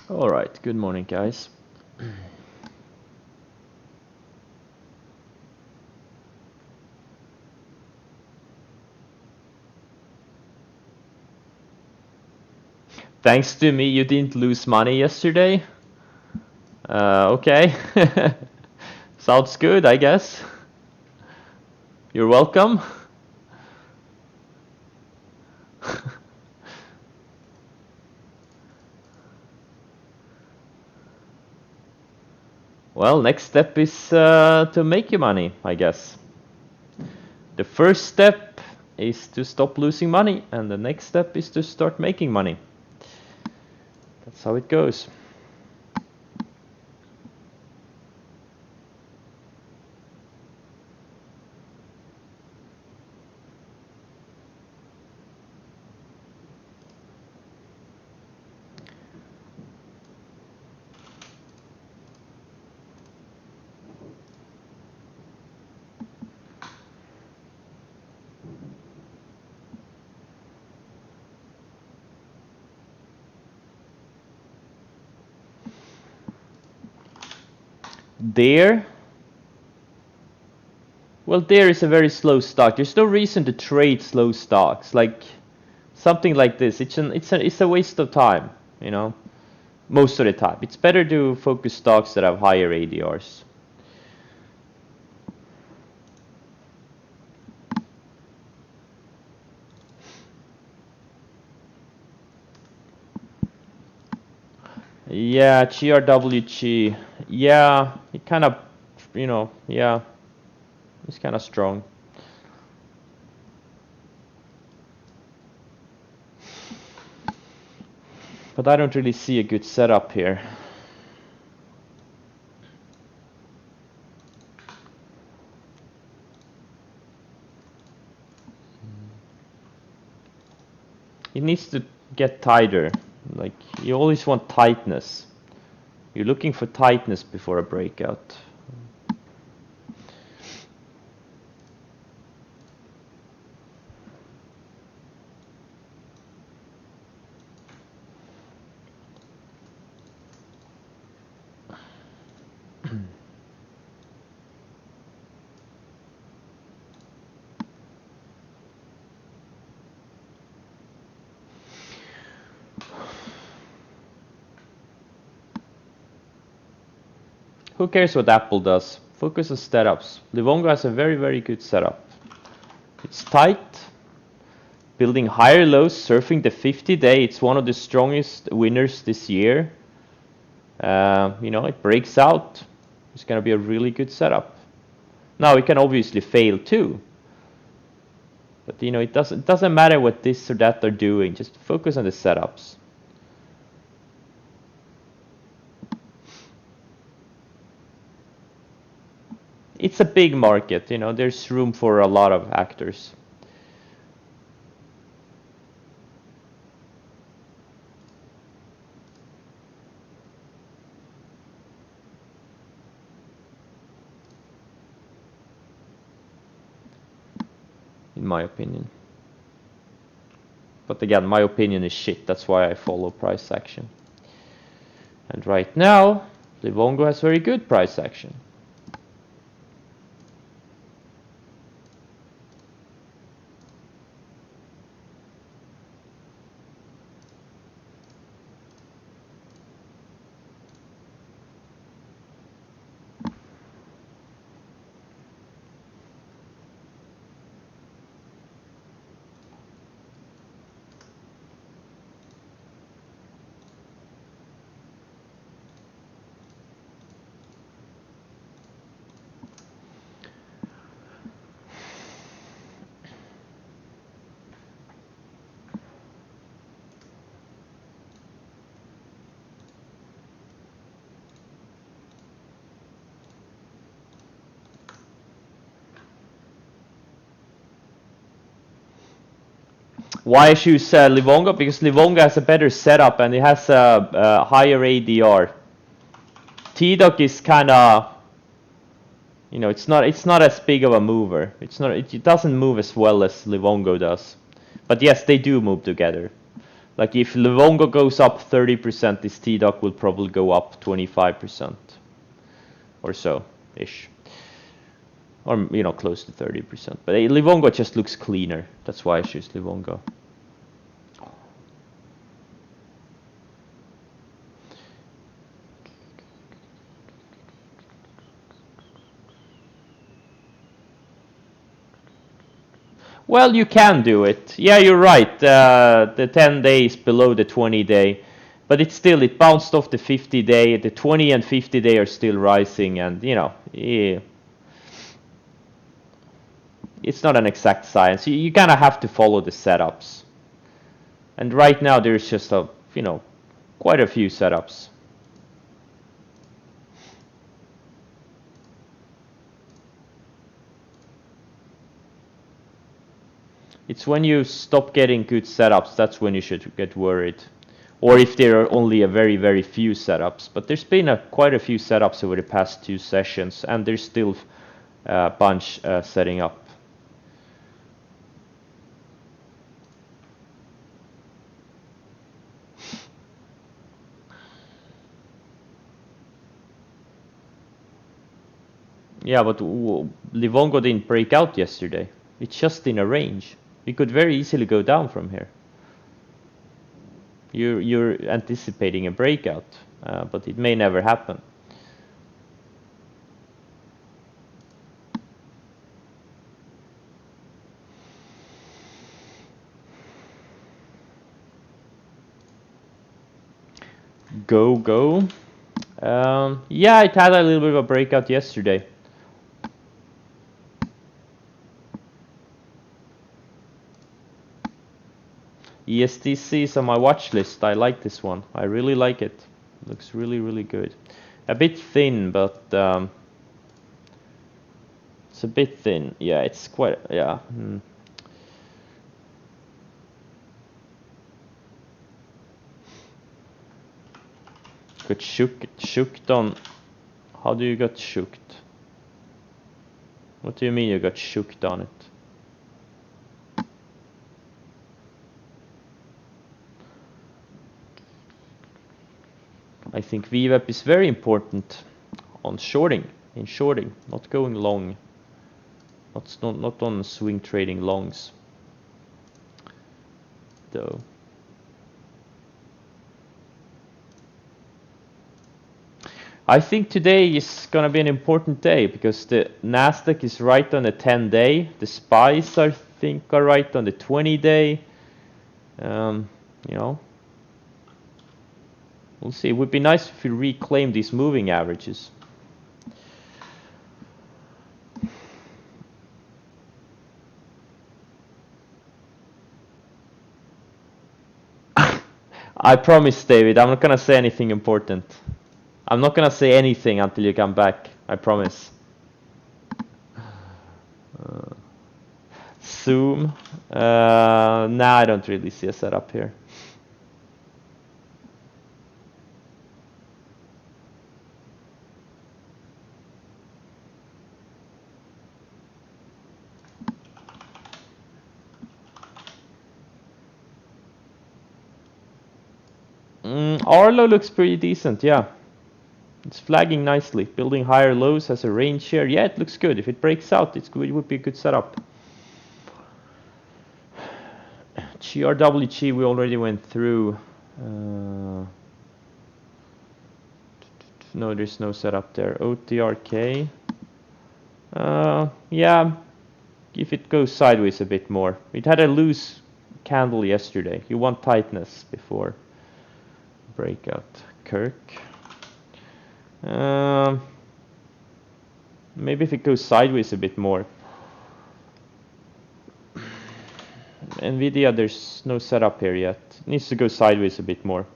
All right, good morning, guys. Thanks to me, you didn't lose money yesterday. Okay. Sounds good, I guess. You're welcome. Well, next step is to make you money, I guess. The first step is to stop losing money, and the next step is to start making money. That's how it goes. There, well, there is a very slow stock. There's no reason to trade slow stocks. Like something like this, it's a waste of time, you know. Most of the time, it's better to focus stocks that have higher ADRs. Yeah, GRWG. Yeah, it kind of, yeah, it's kind of strong. But I don't really see a good setup here. It needs to get tighter. Like, you always want tightness. You're looking for tightness before a breakout. Who cares what Apple does? Focus on setups. Livongo has a very, very good setup. It's tight, building higher lows, surfing the 50-day. It's one of the strongest winners this year. It breaks out. It's going to be a really good setup. Now, it can obviously fail too. But, it doesn't matter what this or that are doing. Just focus on the setups. It's a big market, there's room for a lot of actors. In my opinion. But again, my opinion is shit. That's why I follow price action. And right now, Livongo has very good price action. Why I choose Livongo? Because Livongo has a better setup and it has a higher ADR. TDOC is kind of, it's not as big of a mover. It doesn't move as well as Livongo does. But yes, they do move together. Like if Livongo goes up 30%, this TDOC will probably go up 25% or so ish, or close to 30%. But Livongo just looks cleaner. That's why I choose Livongo. Well, you can do it. Yeah, you're right. The 10 days below the 20-day, but it bounced off the 50-day. The 20 and 50-day are still rising, and yeah, it's not an exact science. You kind of have to follow the setups. And right now there's just quite a few setups. It's when you stop getting good setups, that's when you should get worried. Or if there are only a very, very few setups. But there's been quite a few setups over the past 2 sessions, and there's still a bunch setting up. Yeah, but Livongo didn't break out yesterday. It's just in a range. We could very easily go down from here. You're anticipating a breakout, but it may never happen. Go. Yeah, it had a little bit of a breakout yesterday. ESTC is on my watch list. I like this one. I really like it. Looks really, really good. A bit thin, but it's a bit thin. Yeah, it's quite, yeah. Got shooked on. How do you get shooked? What do you mean you got shooked on it? I think VWAP is very important on shorting, not going long. Not on swing trading longs, though. I think today is gonna be an important day because the Nasdaq is right on the 10-day. The SPYs I think are right on the 20-day. We'll see. It would be nice if we reclaim these moving averages. I promise, David, I'm not gonna say anything important. I'm not gonna say anything until you come back. I promise. Zoom. Nah, I don't really see a setup here. Arlo looks pretty decent, yeah. It's flagging nicely, building higher lows, has a range here. Yeah, it looks good. If it breaks out, it would be a good setup. GRWG we already went through. No, there's no setup there. OTRK. Yeah, if it goes sideways a bit more. It had a loose candle yesterday. You want tightness before breakout. Kirk. Maybe if it goes sideways a bit more. Nvidia, there's no setup here yet. It needs to go sideways a bit more.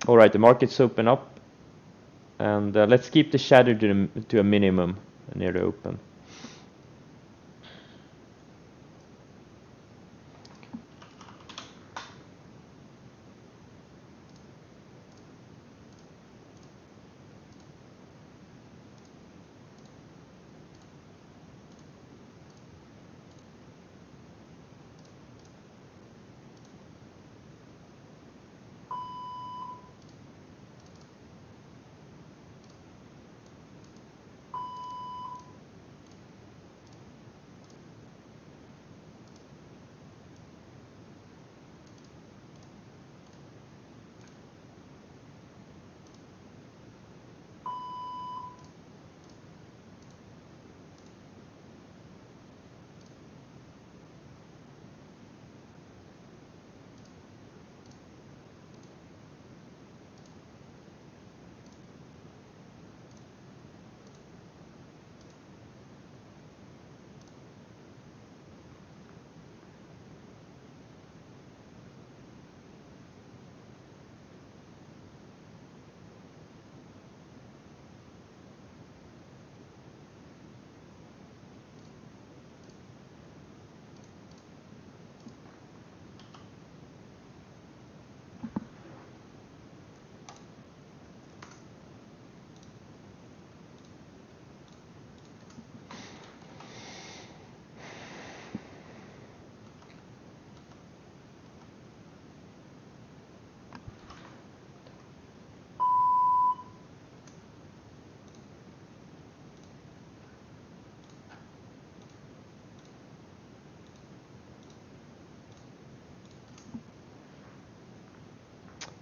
All right, the markets open up. And let's keep the shadow to a minimum near the open.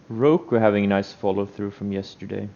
Roku having a nice follow through from yesterday.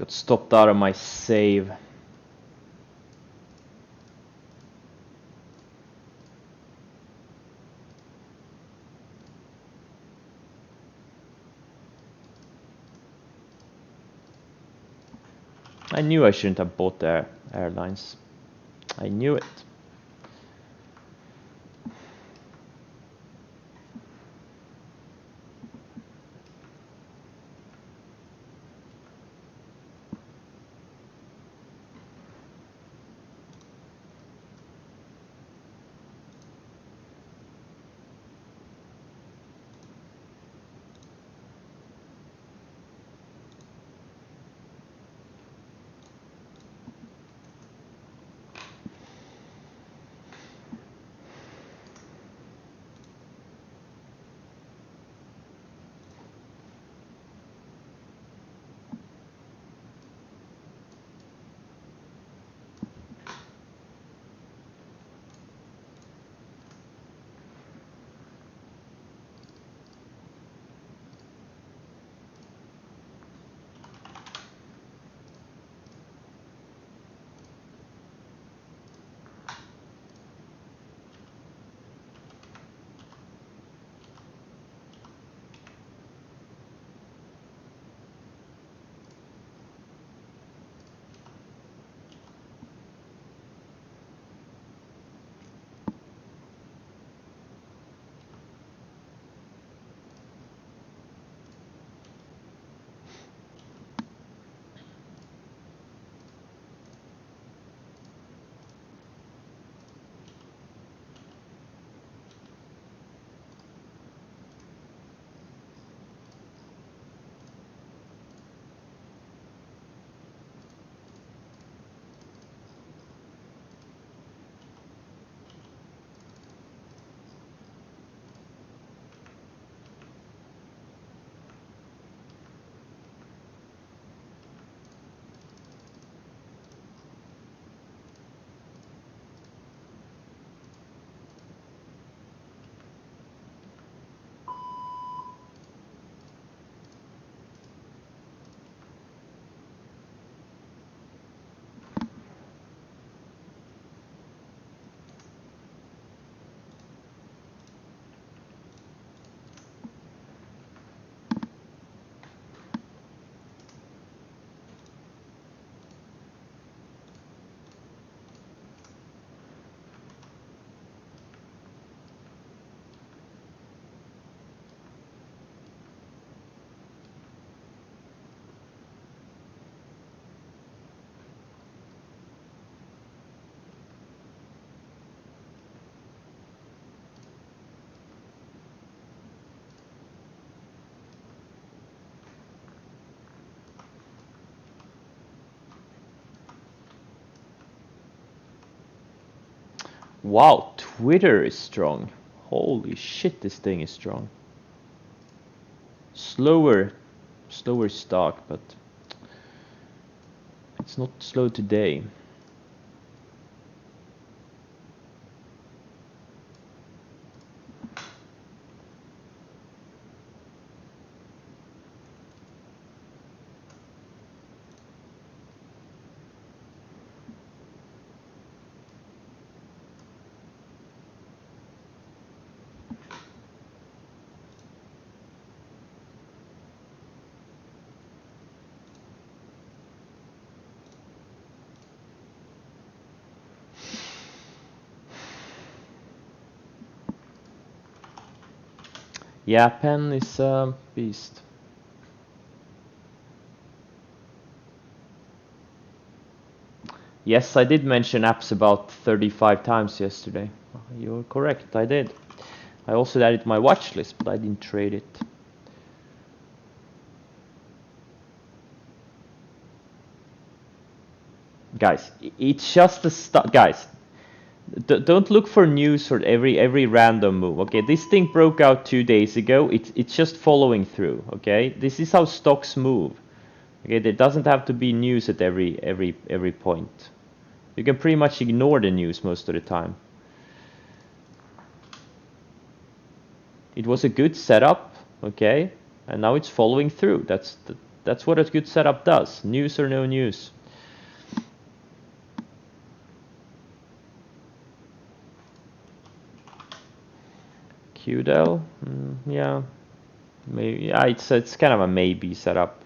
Got stopped out of my save. I knew I shouldn't have bought the airlines. I knew it. Wow, Twitter is strong. Holy shit, this thing is strong. Slower stock, but it's not slow today. Yeah, Penn is a beast. Yes, I did mention apps about 35 times yesterday. You're correct, I did. I also added it to my watch list, but I didn't trade it. Guys, it's just a start. Guys, don't look for news for every random move. Okay, this thing broke out 2 days ago. It's just following through. Okay, this is how stocks move. Okay, there doesn't have to be news at every point. You can pretty much ignore the news most of the time. It was a good setup. Okay, and now it's following through. that's what a good setup does. News or no news. QDEL, yeah, maybe. Yeah, it's kind of a maybe setup.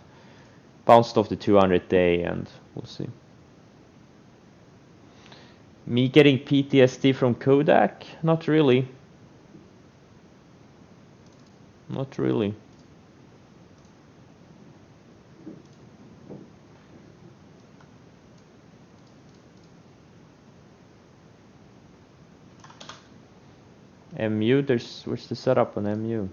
Bounced off the 200-day, and we'll see. Me getting PTSD from Kodak? Not really. Not really. MU, where's the setup on MU?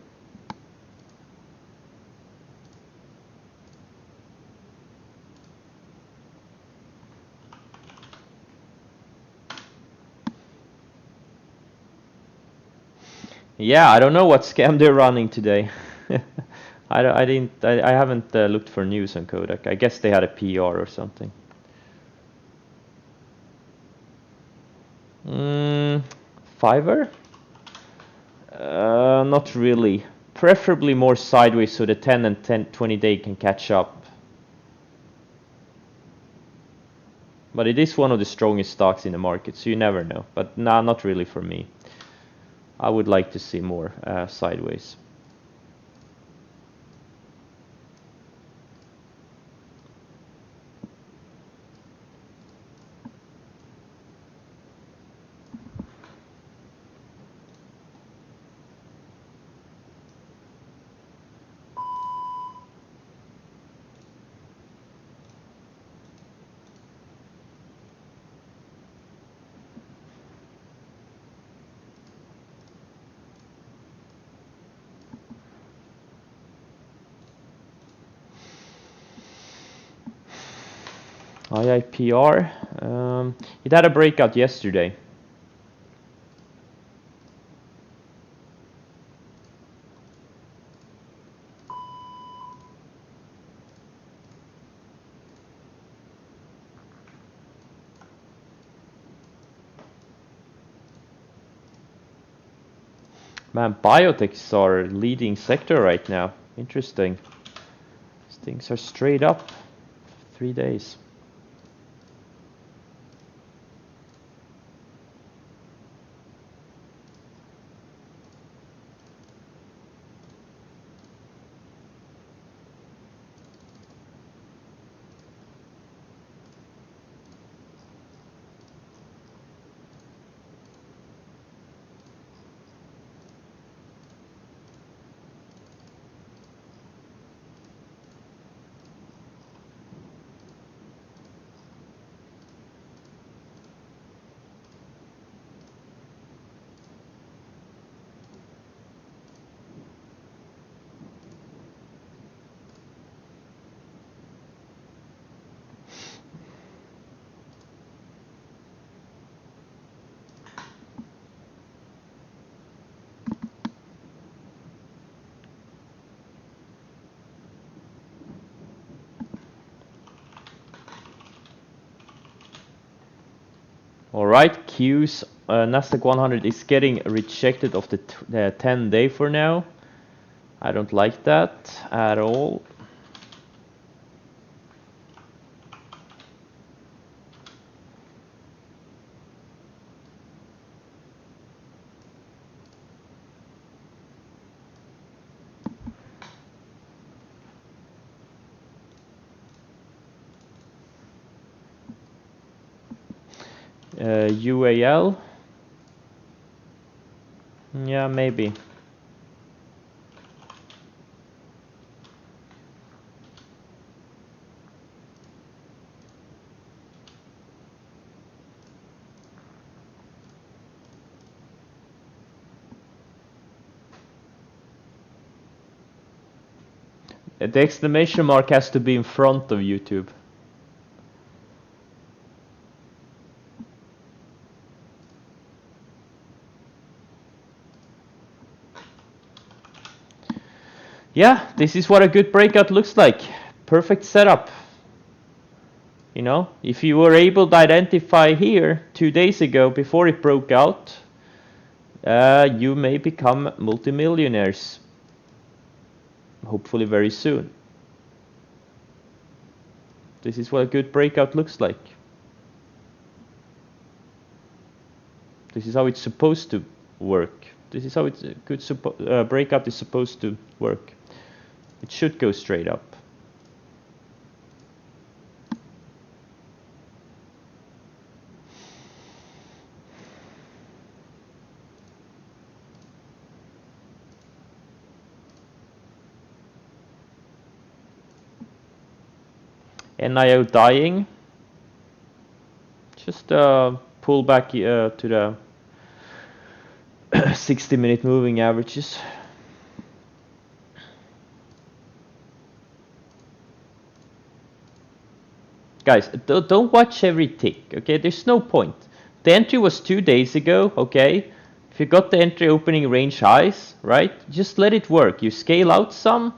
Yeah, I don't know what scam they're running today. I haven't looked for news on Kodak. I guess they had a PR or something. Fiverr? Not really. Preferably more sideways so the 10 and 20-day can catch up. But it is one of the strongest stocks in the market, so you never know. But nah, not really for me. I would like to see more sideways. IIPR, it had a breakout yesterday. Man, biotechs are leading sector right now. Interesting. These things are straight up 3 days. All right, Q's Nasdaq 100 is getting rejected of the 10-day for now. I don't like that at all. UAL, yeah, maybe. The exclamation mark has to be in front of YouTube. Yeah, this is what a good breakout looks like. Perfect setup. You know, if you were able to identify here 2 days ago before it broke out, you may become multimillionaires. Hopefully very soon. This is what a good breakout looks like. This is how it's supposed to work. This is how it's a good breakout is supposed to work. It should go straight up. NIO dying. Just pull back to the 60-minute moving averages. Guys, don't watch every tick, okay? There's no point. The entry was 2 days ago, okay? If you got the entry opening range highs, right? Just let it work. You scale out some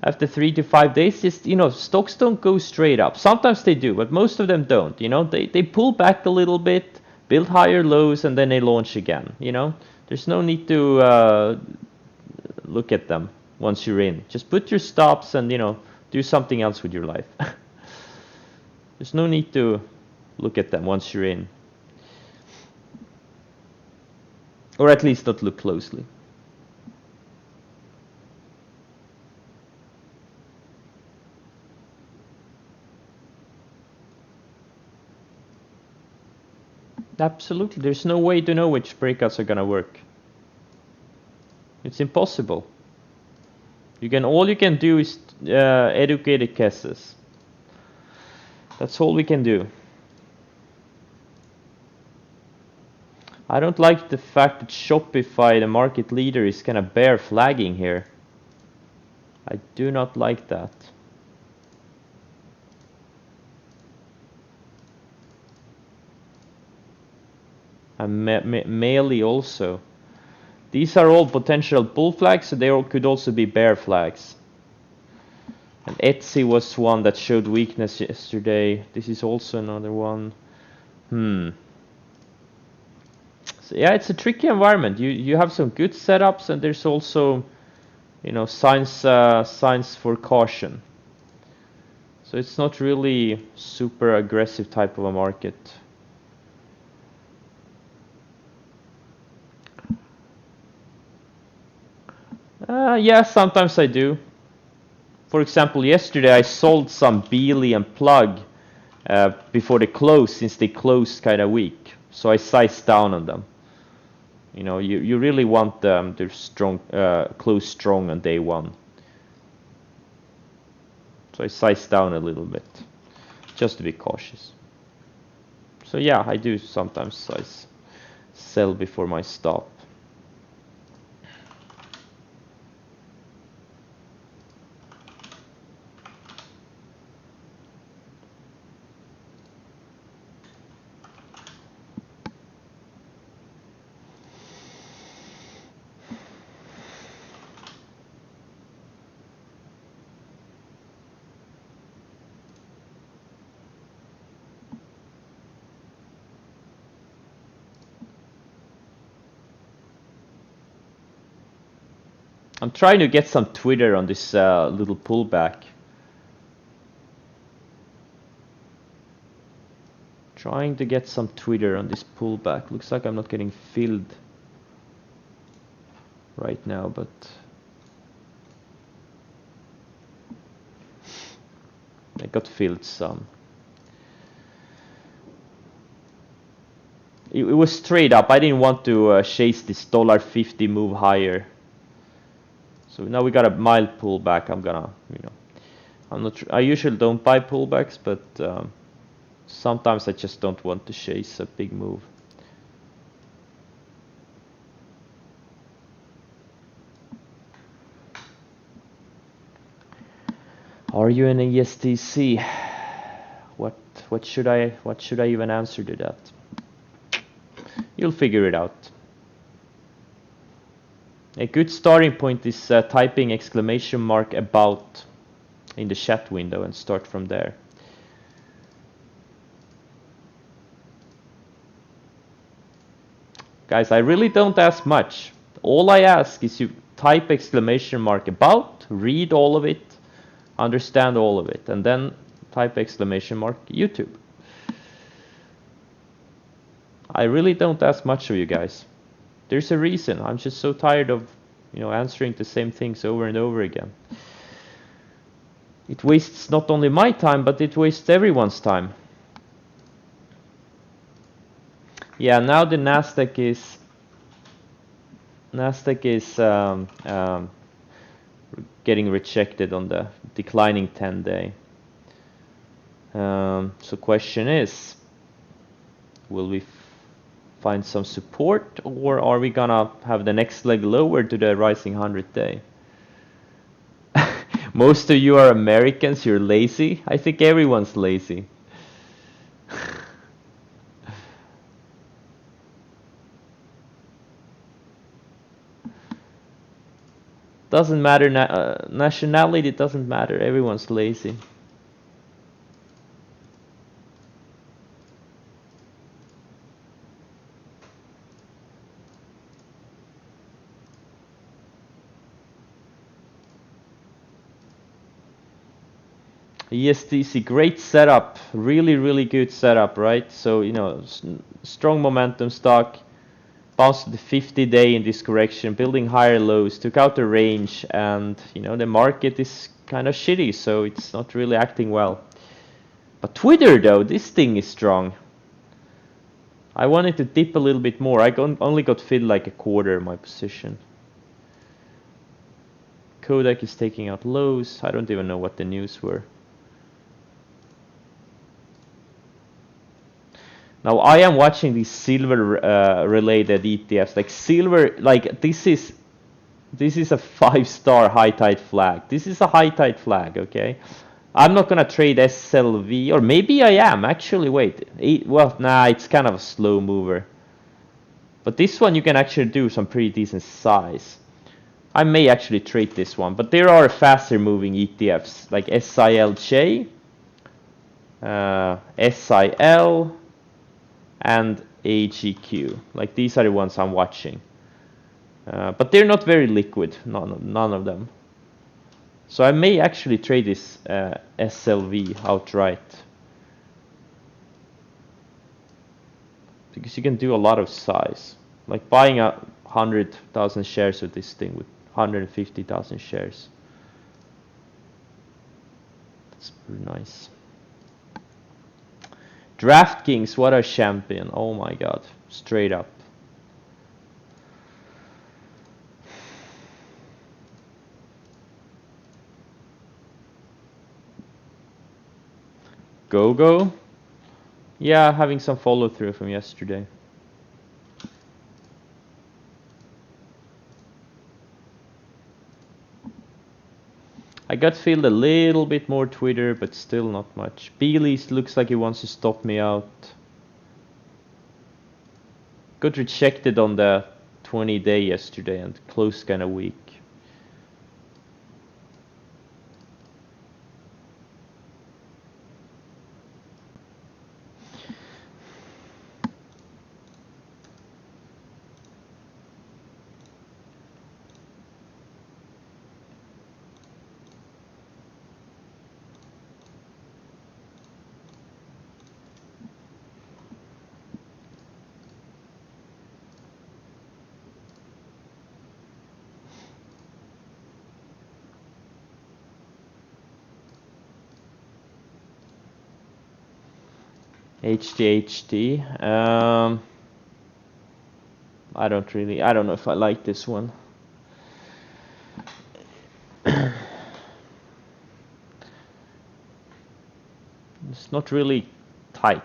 after 3 to 5 days. Just, you know, stocks don't go straight up. Sometimes they do, but most of them don't, you know? They pull back a little bit, build higher lows, and then they launch again, you know? There's no need to look at them once you're in. Just put your stops and, you know, do something else with your life. There's no need to look at them once you're in. Or at least not look closely. Absolutely. There's no way to know which breakouts are going to work. It's impossible. All you can do is educated guesses. That's all we can do. I don't like the fact that Shopify, the market leader, is kind of bear flagging here. I do not like that. And Meili also. These are all potential bull flags, so they all could also be bear flags. And Etsy was one that showed weakness yesterday. This is also another one. So yeah, it's a tricky environment. You have some good setups, and there's also, you know, signs for caution. So it's not really super aggressive type of a market. Yeah, sometimes I do. For example, yesterday I sold some Beely and Plug before they closed, since they closed kind of weak. So I sized down on them. You know, you really want them to close strong on day one. So I sized down a little bit, just to be cautious. So yeah, I do sometimes sell before my stop. I'm trying to get some Twitter on this little pullback. Trying to get some Twitter on this pullback. Looks like I'm not getting filled right now, but I got filled some. It was straight up. I didn't want to chase this $50 move higher. So now we got a mild pullback. I'm gonna, you know, I usually don't buy pullbacks, but sometimes I just don't want to chase a big move. Are you an ESTC? What should I even answer to that? You'll figure it out. A good starting point is typing !about in the chat window and start from there. Guys, I really don't ask much. All I ask is you type !about, read all of it, understand all of it, and then type exclamation mark YouTube. I really don't ask much of you guys. There's a reason. I'm just so tired of, answering the same things over and over again. It wastes not only my time, but it wastes everyone's time. Yeah, now the Nasdaq is getting rejected on the declining 10-day. So question is, will we find some support, or are we gonna have the next leg lower to the rising 100-day? Most of you are Americans, you're lazy. I think everyone's lazy. Doesn't matter, nationality doesn't matter, everyone's lazy. ESDC, great setup, really good setup, right? So, strong momentum stock, bounced the 50-day in this correction, building higher lows, took out the range, and the market is kind of shitty, so it's not really acting well. But Twitter though, this thing is strong. I wanted to dip a little bit more. I only got filled like a quarter of my position. Kodak is taking out lows. I don't even know what the news were. Now I am watching these silver related ETFs. Like silver, like this is a 5-star high tide flag. This is a high tide flag, okay? I'm not gonna trade SLV, or maybe I am. Actually, wait. Well, nah, it's kind of a slow mover. But this one you can actually do some pretty decent size. I may actually trade this one, but there are faster moving ETFs like SILJ, SIL, and AGQ. Like these are the ones I'm watching. But they're not very liquid, none of them. So I may actually trade this SLV outright. Because you can do a lot of size. Like buying 100,000 shares with this thing with 150,000 shares. That's pretty nice. DraftKings, what a champion. Oh my god. Straight up. Go. Yeah, having some follow through from yesterday. I got filled a little bit more Twitter, but still not much. Beely's looks like he wants to stop me out. Got rejected on the 20-day yesterday and closed kind of weak. HDHD. I don't know if I like this one. It's not really tight.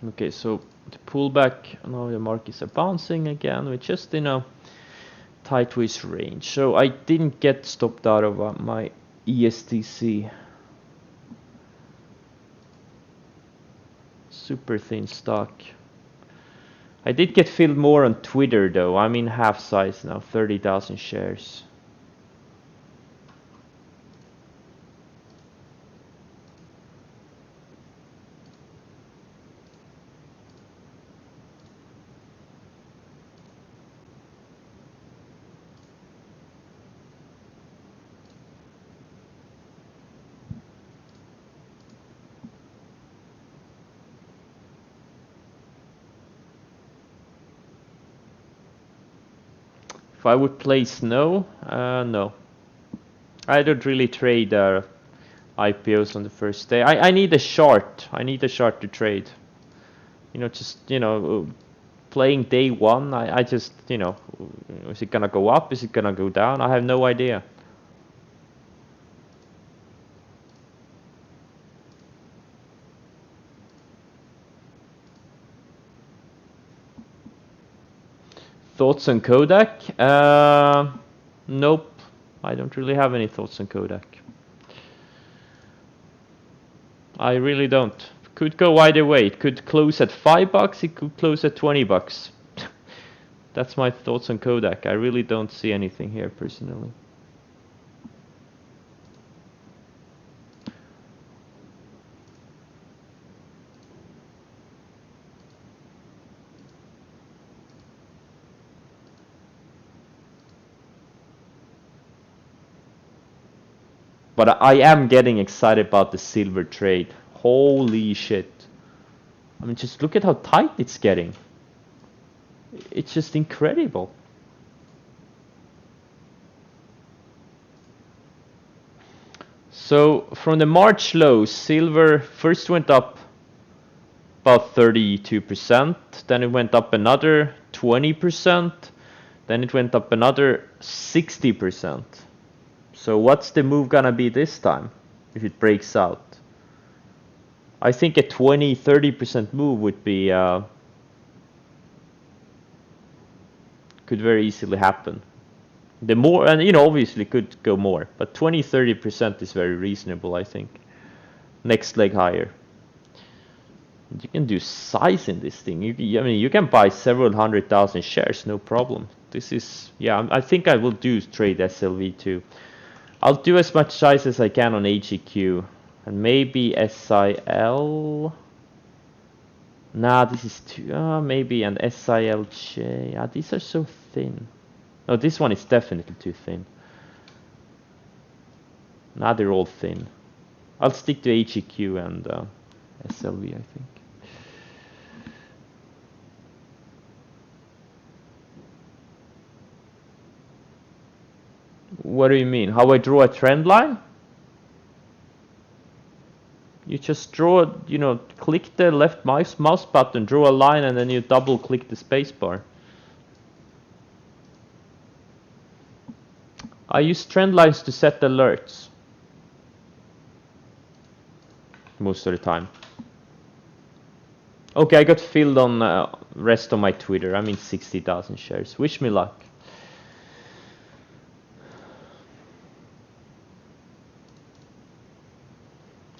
Okay, so the pullback, now the markets are bouncing again. We just, Tideways range. So I didn't get stopped out of my ESTC. Super thin stock. I did get filled more on Twitter though. I'm in half size now, 30,000 shares. If I would place no, no. I don't really trade IPOs on the first day. I need a short. I need a short to trade. You know, just, you know, playing day one, I just, you know, is it gonna go up? Is it gonna go down? I have no idea. Thoughts on Kodak? Nope. I don't really have any thoughts on Kodak. I really don't. Could go either way. It could close at $5. It could close at $20. That's my thoughts on Kodak. I really don't see anything here personally. But I am getting excited about the silver trade. Holy shit. I mean, just look at how tight it's getting. It's just incredible. So from the March low, silver first went up about 32%, then it went up another 20%, then it went up another 60%. So what's the move gonna be this time if it breaks out? I think a 20-30% move would be could very easily happen. The more, and you know, obviously could go more, but 20-30% is very reasonable, I think. Next leg higher. You can do size in this thing. I mean, you can buy several 100,000 shares, no problem. This is, yeah, I think I will do trade SLV too. I'll do as much size as I can on HEQ, and maybe SIL. Nah, this is too, maybe, and SILJ. Ah, these are so thin. No, this one is definitely too thin. Nah, they're all thin. I'll stick to HEQ and SLV, I think. What do you mean? How I draw a trend line? You just draw, you know, click the left mouse button, draw a line, and then you double click the spacebar. I use trend lines to set alerts most of the time. Okay, I got filled on rest of my Twitter. I'm in 60,000 shares. Wish me luck.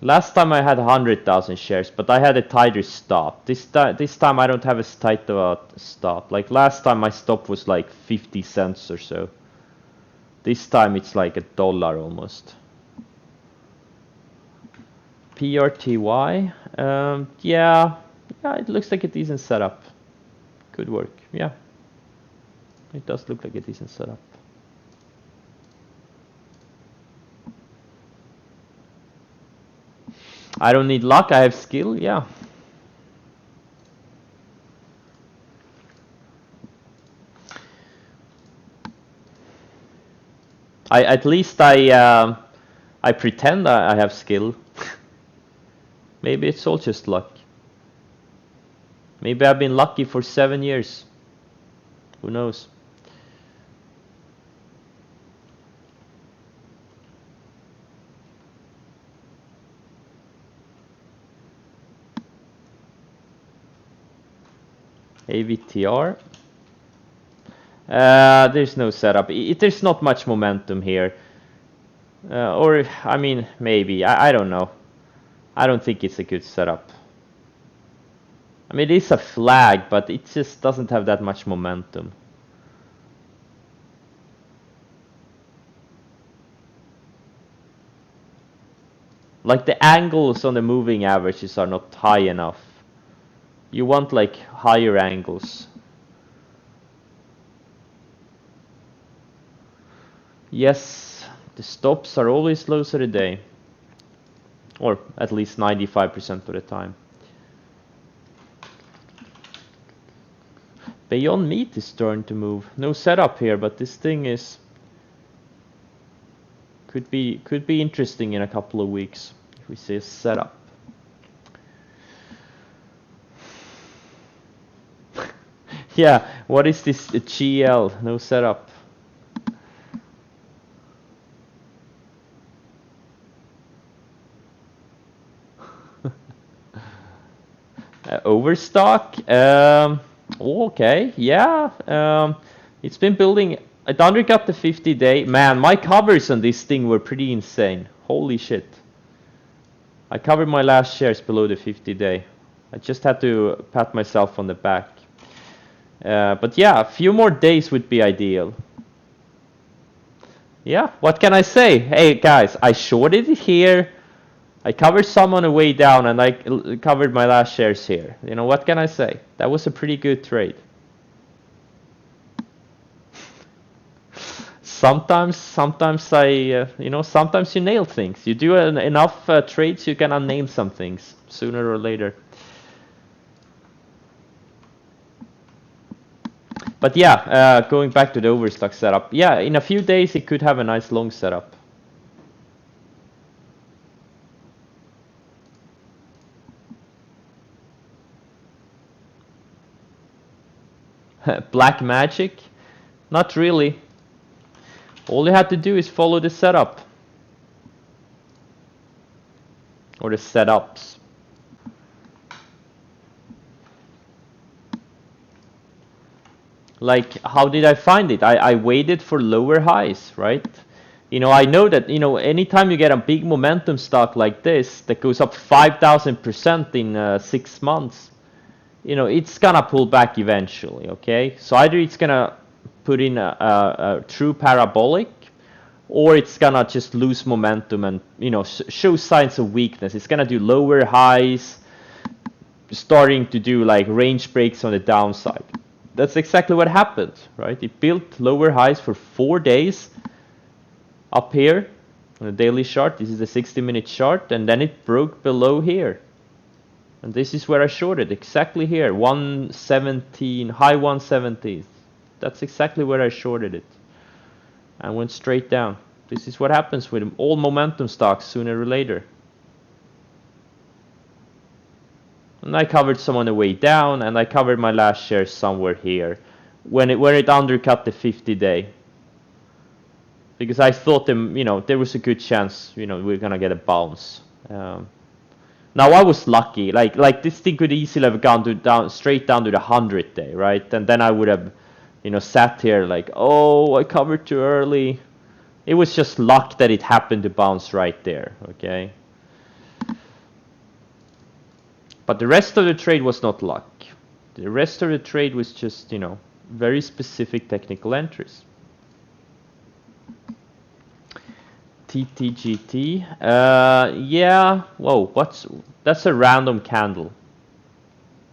Last time I had 100,000 shares, but I had a tighter stop. This time I don't have as tight of a stop. Like last time my stop was like 50 cents or so. This time it's like $1 almost. PRTY, yeah, it looks like a decent setup. Good work, yeah. It does look like a decent setup. I don't need luck, I have skill, yeah. At least I pretend I have skill. Maybe it's all just luck. Maybe I've been lucky for 7 years. Who knows? AVTR. There's no setup. There's not much momentum here. Or, I mean, maybe. I don't know. I don't think it's a good setup. I mean, it is a flag, but it just doesn't have that much momentum. Like, the angles on the moving averages are not high enough. You want, like, higher angles. Yes, the stops are always lows of the day. Or at least 95% of the time. Beyond Meat is starting to move. No setup here, but this thing is could be interesting in a couple of weeks if we see a setup. Yeah, what is this GL? No setup. Overstock. Okay, yeah. It's been building. It undercut the 50-day. Man, my covers on this thing were pretty insane. Holy shit. I covered my last shares below the 50-day. I just had to pat myself on the back. But yeah, a few more days would be ideal. Yeah, what can I say? Hey guys, I shorted it here. I covered some on the way down, and I covered my last shares here. You know, what can I say? That was a pretty good trade. Sometimes I, you know, sometimes you nail things. You do enough trades, you can unnail some things sooner or later. But yeah, going back to the overstock setup. Yeah, in a few days it could have a nice long setup. Black magic? Not really. All you have to do is follow the setup. Or the setups. Like, how did I find it? I waited for lower highs, right? You know, I know that, you know, anytime you get a big momentum stock like this that goes up 5,000% in 6 months, you know, it's gonna pull back eventually, okay? So either it's gonna put in a true parabolic, or it's gonna just lose momentum and, you know, show signs of weakness. It's gonna do lower highs, starting to do like range breaks on the downside. That's exactly what happened, right? It built lower highs for 4 days up here on the daily chart. This is the 60-minute chart, and then it broke below here. And this is where I shorted, exactly here, 117, high 170s. That's exactly where I shorted it. And went straight down. This is what happens with all momentum stocks sooner or later. And I covered some on the way down, and I covered my last share somewhere here, where it undercut the 50-day. Because I thought you know, there was a good chance, you know, we're gonna get a bounce. Now I was lucky, like this thing could easily have gone straight down to the 100-day, right? And then I would have, you know, sat here like, oh, I covered too early. It was just luck that it happened to bounce right there, okay? But the rest of the trade was not luck. The rest of the trade was just, you know, very specific technical entries. TTGT. Yeah. Whoa, that's a random candle.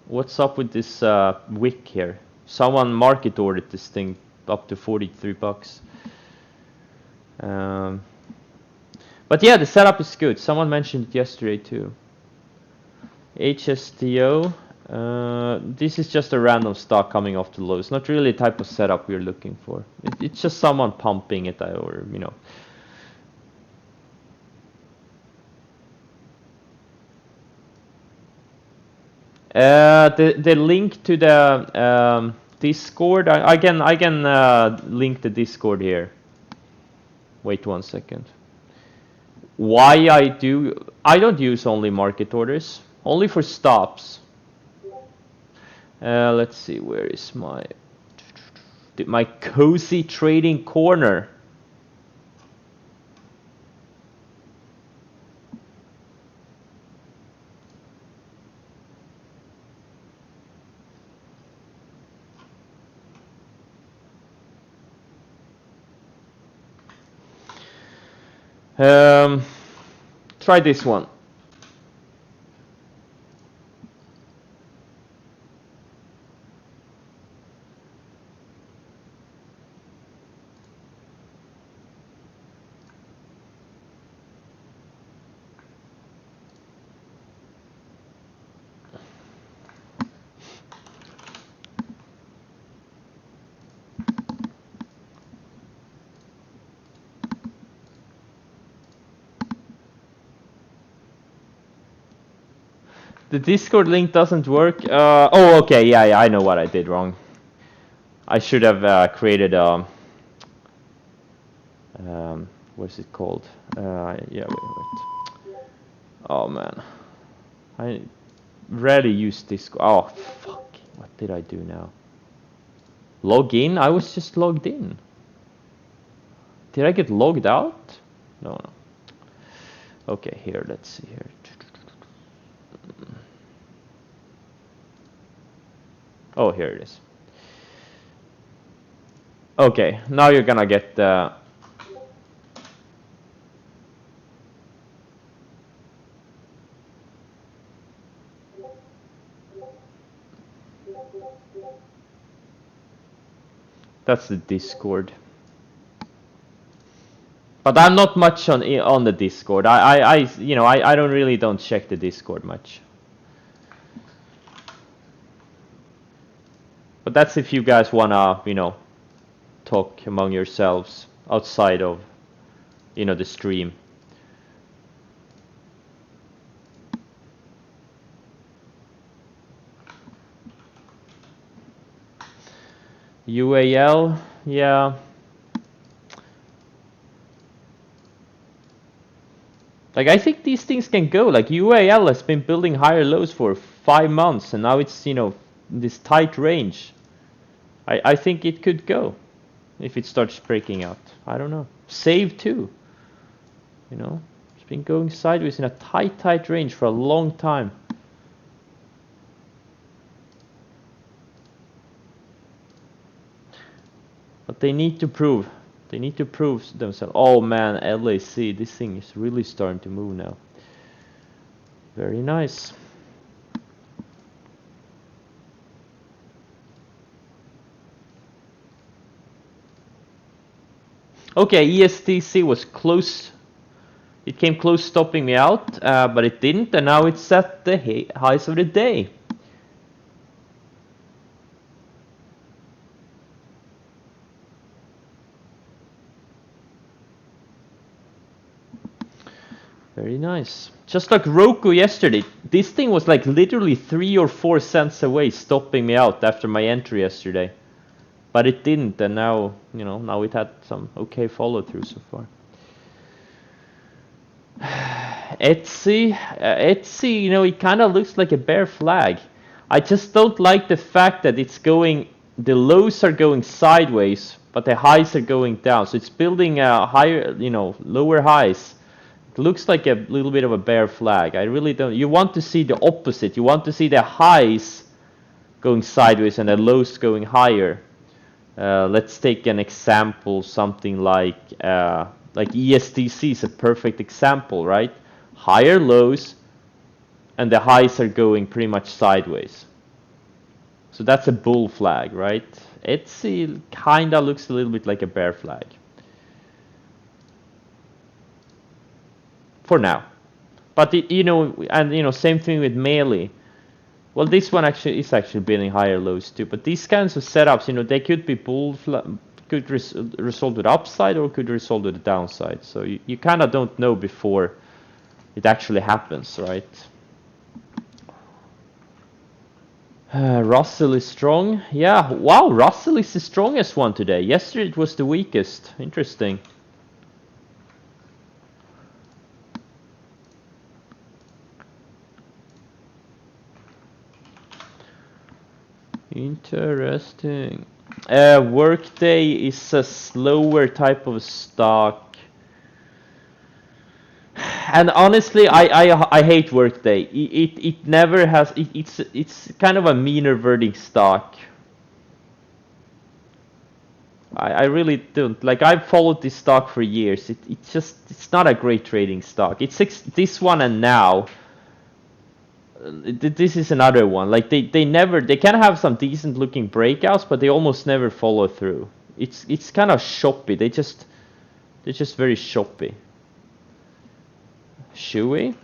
What's up with this wick here? Someone market ordered this thing up to 43 bucks. But yeah, the setup is good. Someone mentioned it yesterday too. HSTO. This is just a random stock coming off the low. It's not really the type of setup we're looking for. It's just someone pumping it, or, you know. The link to the Discord. I can link the Discord here. Wait 1 second. Why I don't use only market orders, only for stops. Let's see, where is my my cozy trading corner. Try this one. The Discord link doesn't work. Oh, okay. Yeah, I know what I did wrong. I should have created a. What's it called? Yeah, wait. Oh man, I rarely use Discord. Oh fuck! What did I do now? Log in? I was just logged in. Did I get logged out? No. Okay, here. Let's see here. Oh, here it is. Okay, now you're gonna get the. That's the Discord. But I'm not much on the Discord. I don't check the Discord much. But that's if you guys wanna, talk among yourselves outside of, the stream. UAL, yeah. Like, I think these things can go. Like, UAL has been building higher lows for 5 months, and now it's, this tight range. I think it could go if it starts breaking out. I don't know. Save too. It's been going sideways in a tight range for a long time. But they need to prove. They need to prove themselves. Oh man, LAC, this thing is really starting to move now. Very nice. Okay, ESTC was close. It came close stopping me out, but it didn't, and now it's at the highs of the day. Very nice. Just like Roku yesterday, this thing was like literally 3 or 4 cents away, stopping me out after my entry yesterday. But it didn't, and now, now it had some okay follow through so far. Etsy, it kind of looks like a bear flag. I just don't like the fact that the lows are going sideways, but the highs are going down. So it's building higher, lower highs. It looks like a little bit of a bear flag. I really don't. You want to see the opposite. You want to see the highs going sideways and the lows going higher. Let's take an example, something like ESTC is a perfect example, right? Higher lows, and the highs are going pretty much sideways. So that's a bull flag, right? Etsy kinda looks a little bit like a bear flag. For now. But same thing with Melee. Well, this one is actually building higher lows too. But these kinds of setups, they could be could result with upside or could result with the downside. So you kind of don't know before it actually happens, right? Russell is strong. Yeah, wow, Russell is the strongest one today. Yesterday it was the weakest. Interesting. Interesting. Workday is a slower type of stock. And honestly, I hate Workday. It never has. It's kind of a meaner wording stock. I really don't like. I've followed this stock for years. It's not a great trading stock. This one and now. This is another one. Like they can have some decent looking breakouts, but they almost never follow through. It's kind of shoppy. They're just very shoppy. Shui.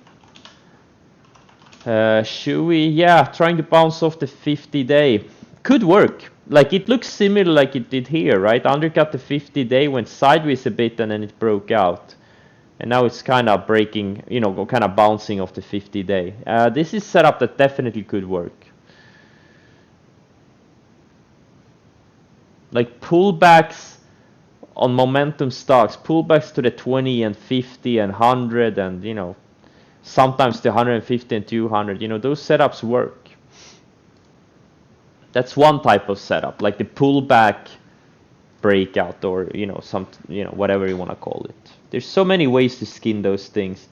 Shui, yeah, trying to bounce off the 50-day. Could work. Like, it looks similar like it did here, right? Undercut the 50-day, went sideways a bit, and then it broke out. And now it's kind of breaking, you know, kind of bouncing off the 50-day. This is setup that definitely could work. Like, pullbacks on momentum stocks, pullbacks to the 20 and 50 and 100 and, you know, sometimes the 150 and 200, you know, those setups work. That's one type of setup, like the pullback breakout, or you know, whatever you want to call it. There's so many ways to skin those things.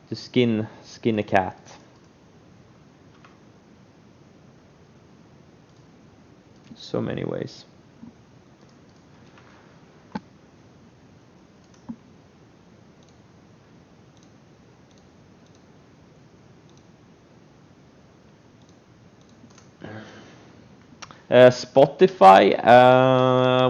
To skin a cat. So many ways. Spotify,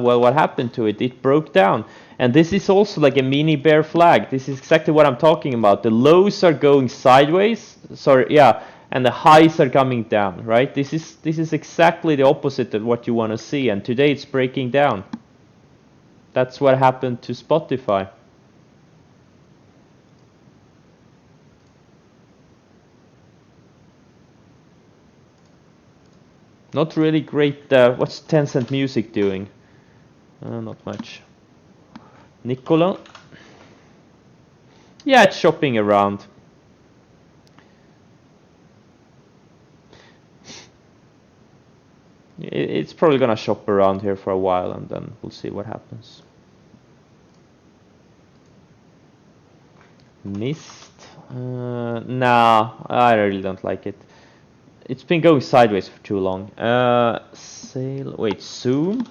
well, what happened to it? It broke down. And this is also like a mini bear flag. This is exactly what I'm talking about. The lows are going sideways. Sorry, yeah, and the highs are coming down, right? This is exactly the opposite of what you want to see. And today it's breaking down. That's what happened to Spotify. Not really great. What's Tencent Music doing? Not much. Nicola? Yeah, it's shopping around. It's probably gonna shop around here for a while, and then we'll see what happens. Mist? Nah, I really don't like it. It's been going sideways for too long. Sale. Wait, Zoom?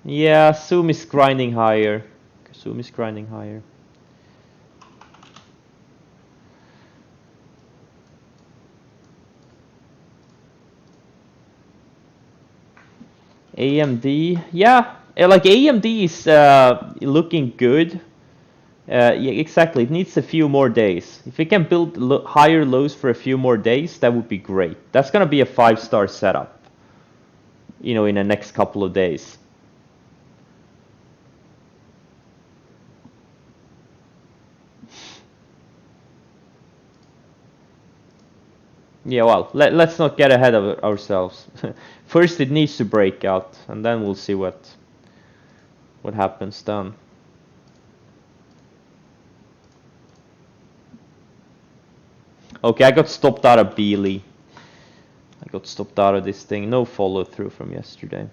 Yeah, Zoom is grinding higher. Zoom is grinding higher. AMD, yeah, like AMD is looking good. Yeah, exactly. It needs a few more days. If it can build higher lows for a few more days, that would be great. That's gonna be a 5-star setup, you know, in the next couple of days. Yeah, well, let's not get ahead of ourselves. First, it needs to break out, and then we'll see what happens then. Okay, I got stopped out of Beely. I got stopped out of this thing. No follow through from yesterday.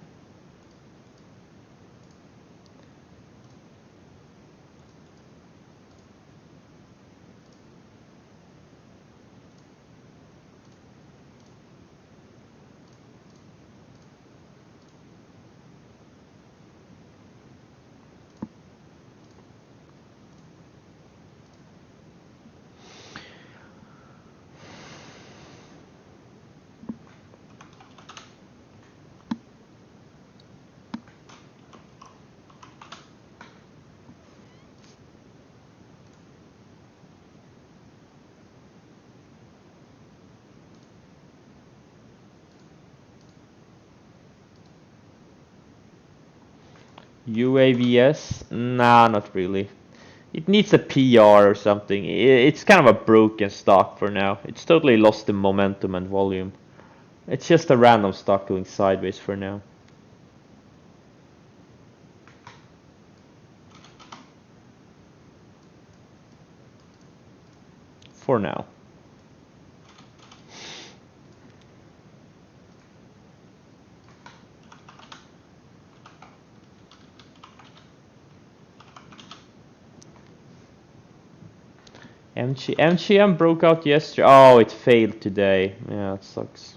UAVS? Nah, not really. It needs a PR or something. It's kind of a broken stock for now. It's totally lost the momentum and volume. It's just a random stock going sideways for now. For now. MGM broke out yesterday. Oh, it failed today. Yeah, it sucks.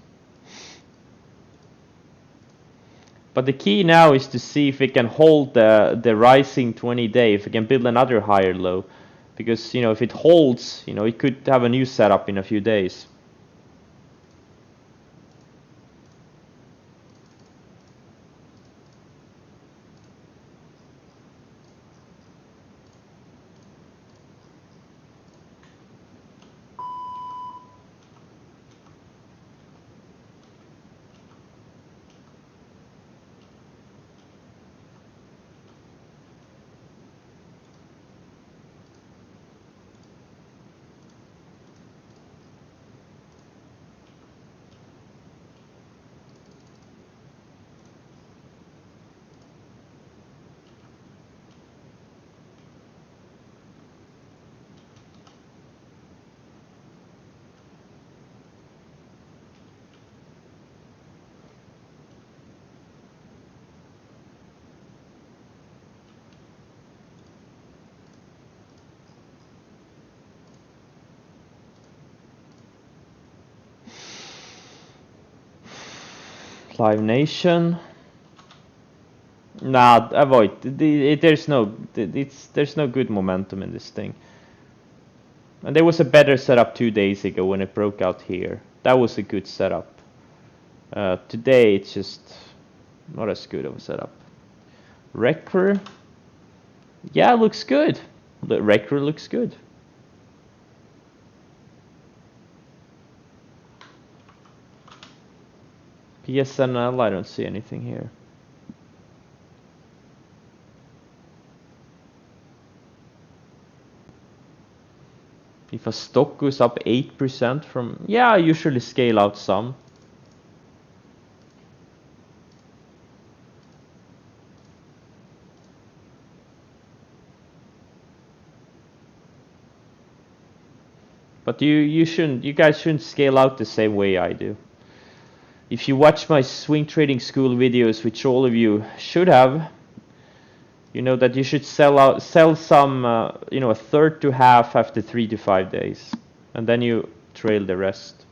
But the key now is to see if it can hold the rising 20-day, if it can build another higher low. Because, you know, if it holds, you know, it could have a new setup in a few days. Live Nation. Nah, avoid. There's no good momentum in this thing. And there was a better setup 2 days ago when it broke out here. That was a good setup. Today it's just not as good of a setup. Recre. Yeah, looks good. The Recre looks good. PSNL, I don't see anything here. If a stock goes up 8% from... Yeah, I usually scale out some. But you guys shouldn't scale out the same way I do. If you watch my swing trading school videos, which all of you should have, you know that you should sell some, you know, a third to half after 3 to 5 days, and then you trail the rest.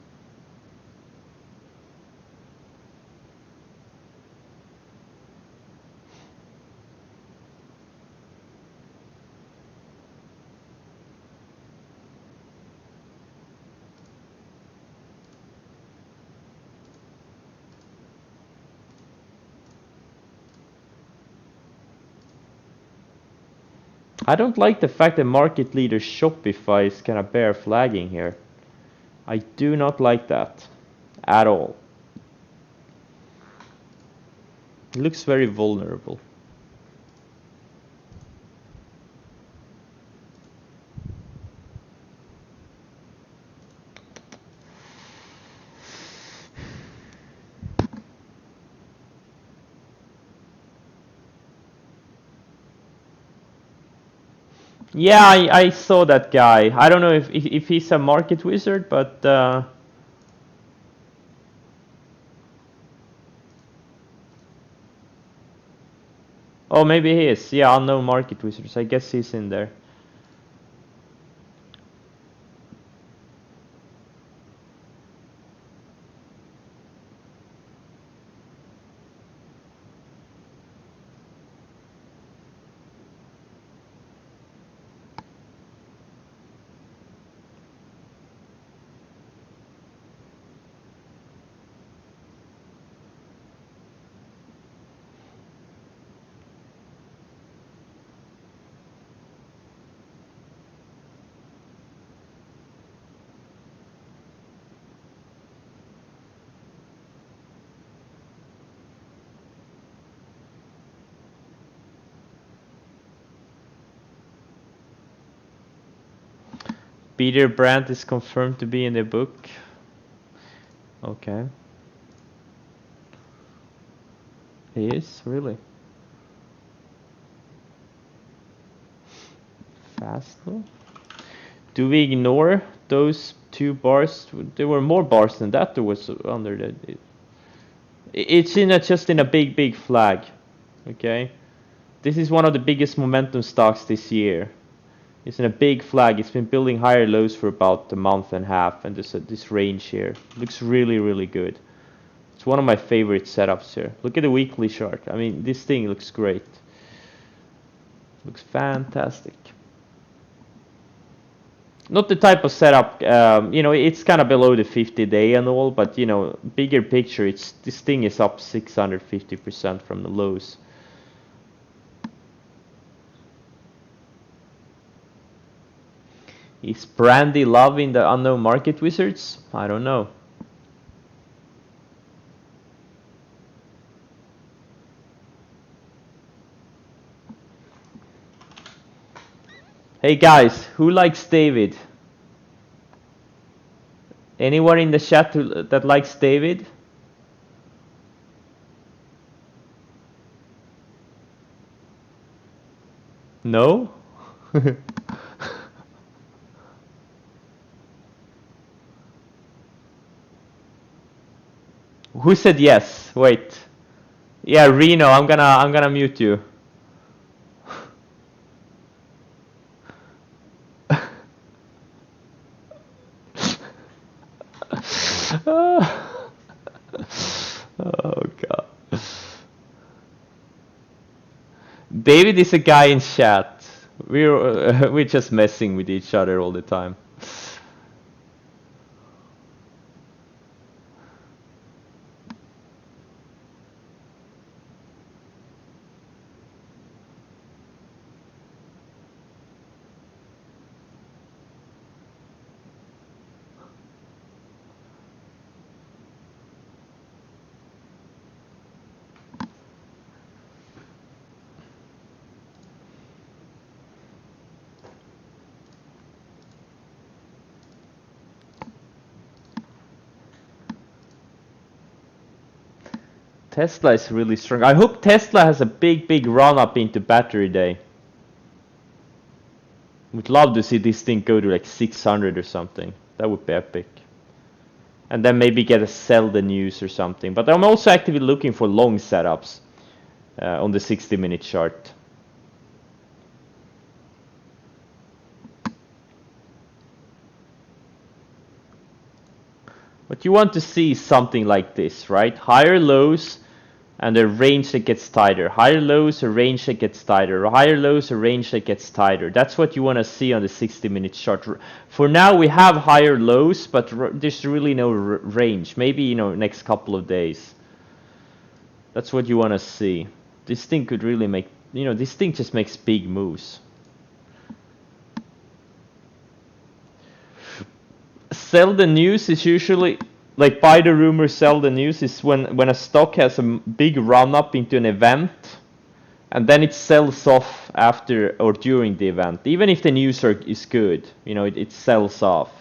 I don't like the fact that market leader Shopify is kind of bear flagging here. I do not like that at all. It looks very vulnerable. Yeah, I saw that guy. I don't know if he's a market wizard, but oh, maybe he is. Yeah, unknown market wizards. I guess he's in there. Peter Brandt is confirmed to be in the book. Okay. He is, really. Fast though. Do we ignore those 2 bars? There were more bars than that. There was under the... It's just in a big flag. Okay. This is one of the biggest momentum stocks this year. It's in a big flag. It's been building higher lows for about a month and a half, and this range here looks really, really good. It's one of my favorite setups here. Look at the weekly chart. I mean, this thing looks great. Looks fantastic. Not the type of setup, you know, it's kind of below the 50-day and all, but you know, bigger picture, this thing is up 650% from the lows. Is Brandy loving the unknown market wizards? I don't know. Hey guys, who likes David? Anyone in the chat that likes David? No? Who said yes? Wait. Yeah, Reno, I'm gonna mute you. Oh god. David is a guy in chat. We're just messing with each other all the time. Tesla is really strong. I hope Tesla has a big run up into battery day. Would love to see this thing go to like 600 or something. That would be epic. And then maybe get a sell the news or something. But I'm also actively looking for long setups on the 60-minute chart. What you want to see is something like this, right? Higher lows and a range that gets tighter. Higher lows, a range that gets tighter. Higher lows, a range that gets tighter. That's what you want to see on the 60-minute chart. For now, we have higher lows, but there's really no range. Maybe, you know, next couple of days. That's what you want to see. This thing could really make, you know, this thing just makes big moves. Sell the news is usually, like buy the rumor, sell the news is when a stock has a big run up into an event and then it sells off after or during the event. Even if the news is good, you know, it sells off.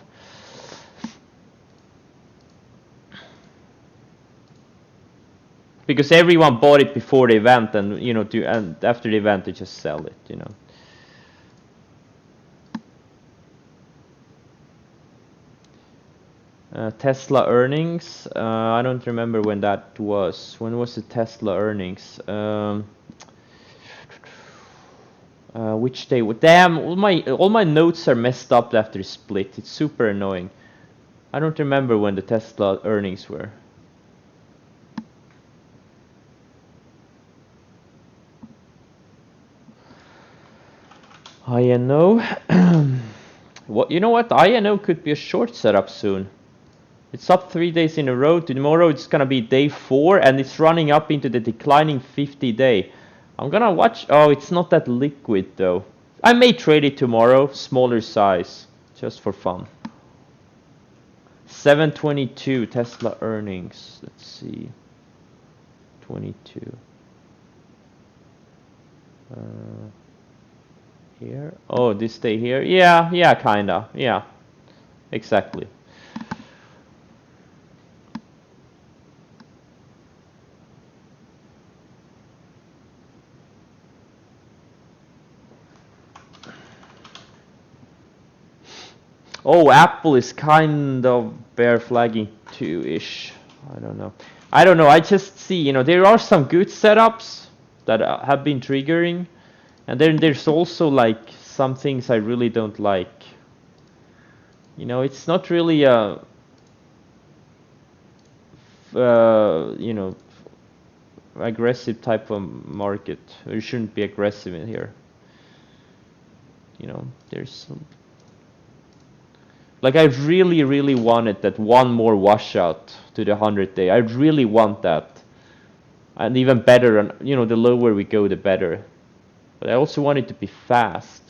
Because everyone bought it before the event and, you know, and after the event they just sell it, you know. Tesla earnings, I don't remember when that was. When was the Tesla earnings? Which day? Damn, all my notes are messed up after the split. It's super annoying. I don't remember when the Tesla earnings were. INO. What, you know what? INO could be a short setup soon. It's up 3 days in a row. Tomorrow it's gonna be day 4 and it's running up into the declining 50-day. I'm gonna watch. Oh, it's not that liquid though. I may trade it tomorrow, smaller size, just for fun. 722 Tesla earnings. Let's see. 22. Here. Oh, this day here. Yeah, kinda. Yeah, exactly. Oh, Apple is kind of bear flagging too-ish. I don't know. I just see, you know, there are some good setups that have been triggering. And then there's also like some things I really don't like. You know, it's not really a you know, aggressive type of market. You shouldn't be aggressive in here. You know, there's some, like I really wanted that one more washout to the 100-day. I really want that, and even better. And you know, the lower we go, the better. But I also want it to be fast.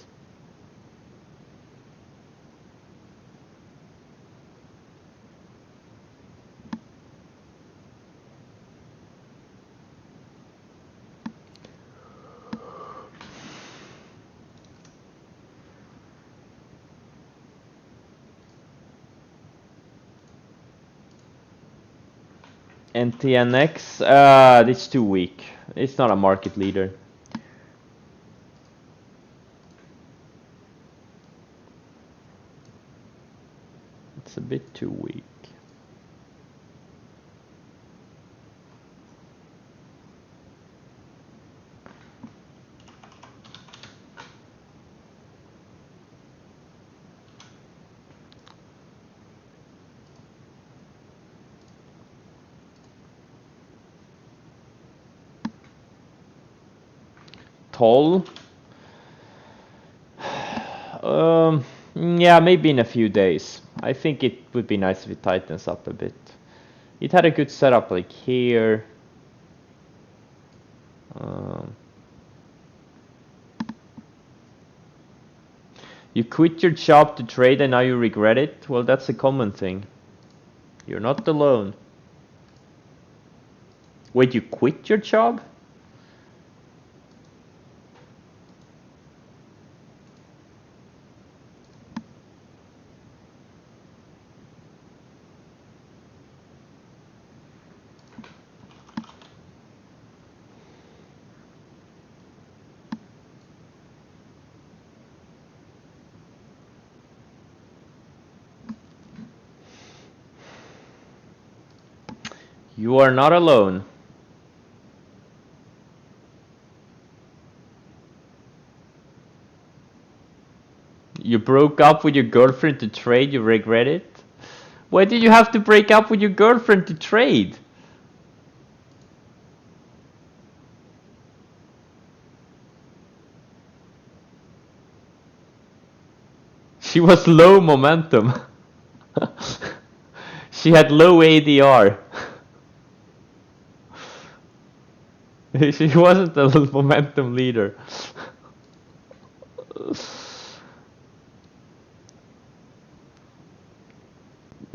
NTNX, it's too weak. It's not a market leader. It's a bit too weak. Toll. Yeah, maybe in a few days. I think it would be nice if it tightens up a bit. It had a good setup like here. You quit your job to trade and now you regret it? Well, that's a common thing. You're not alone. Wait, you quit your job? You are not alone. You broke up with your girlfriend to trade, you regret it? Why did you have to break up with your girlfriend to trade? She was low momentum. She had low ADR. She wasn't a momentum leader.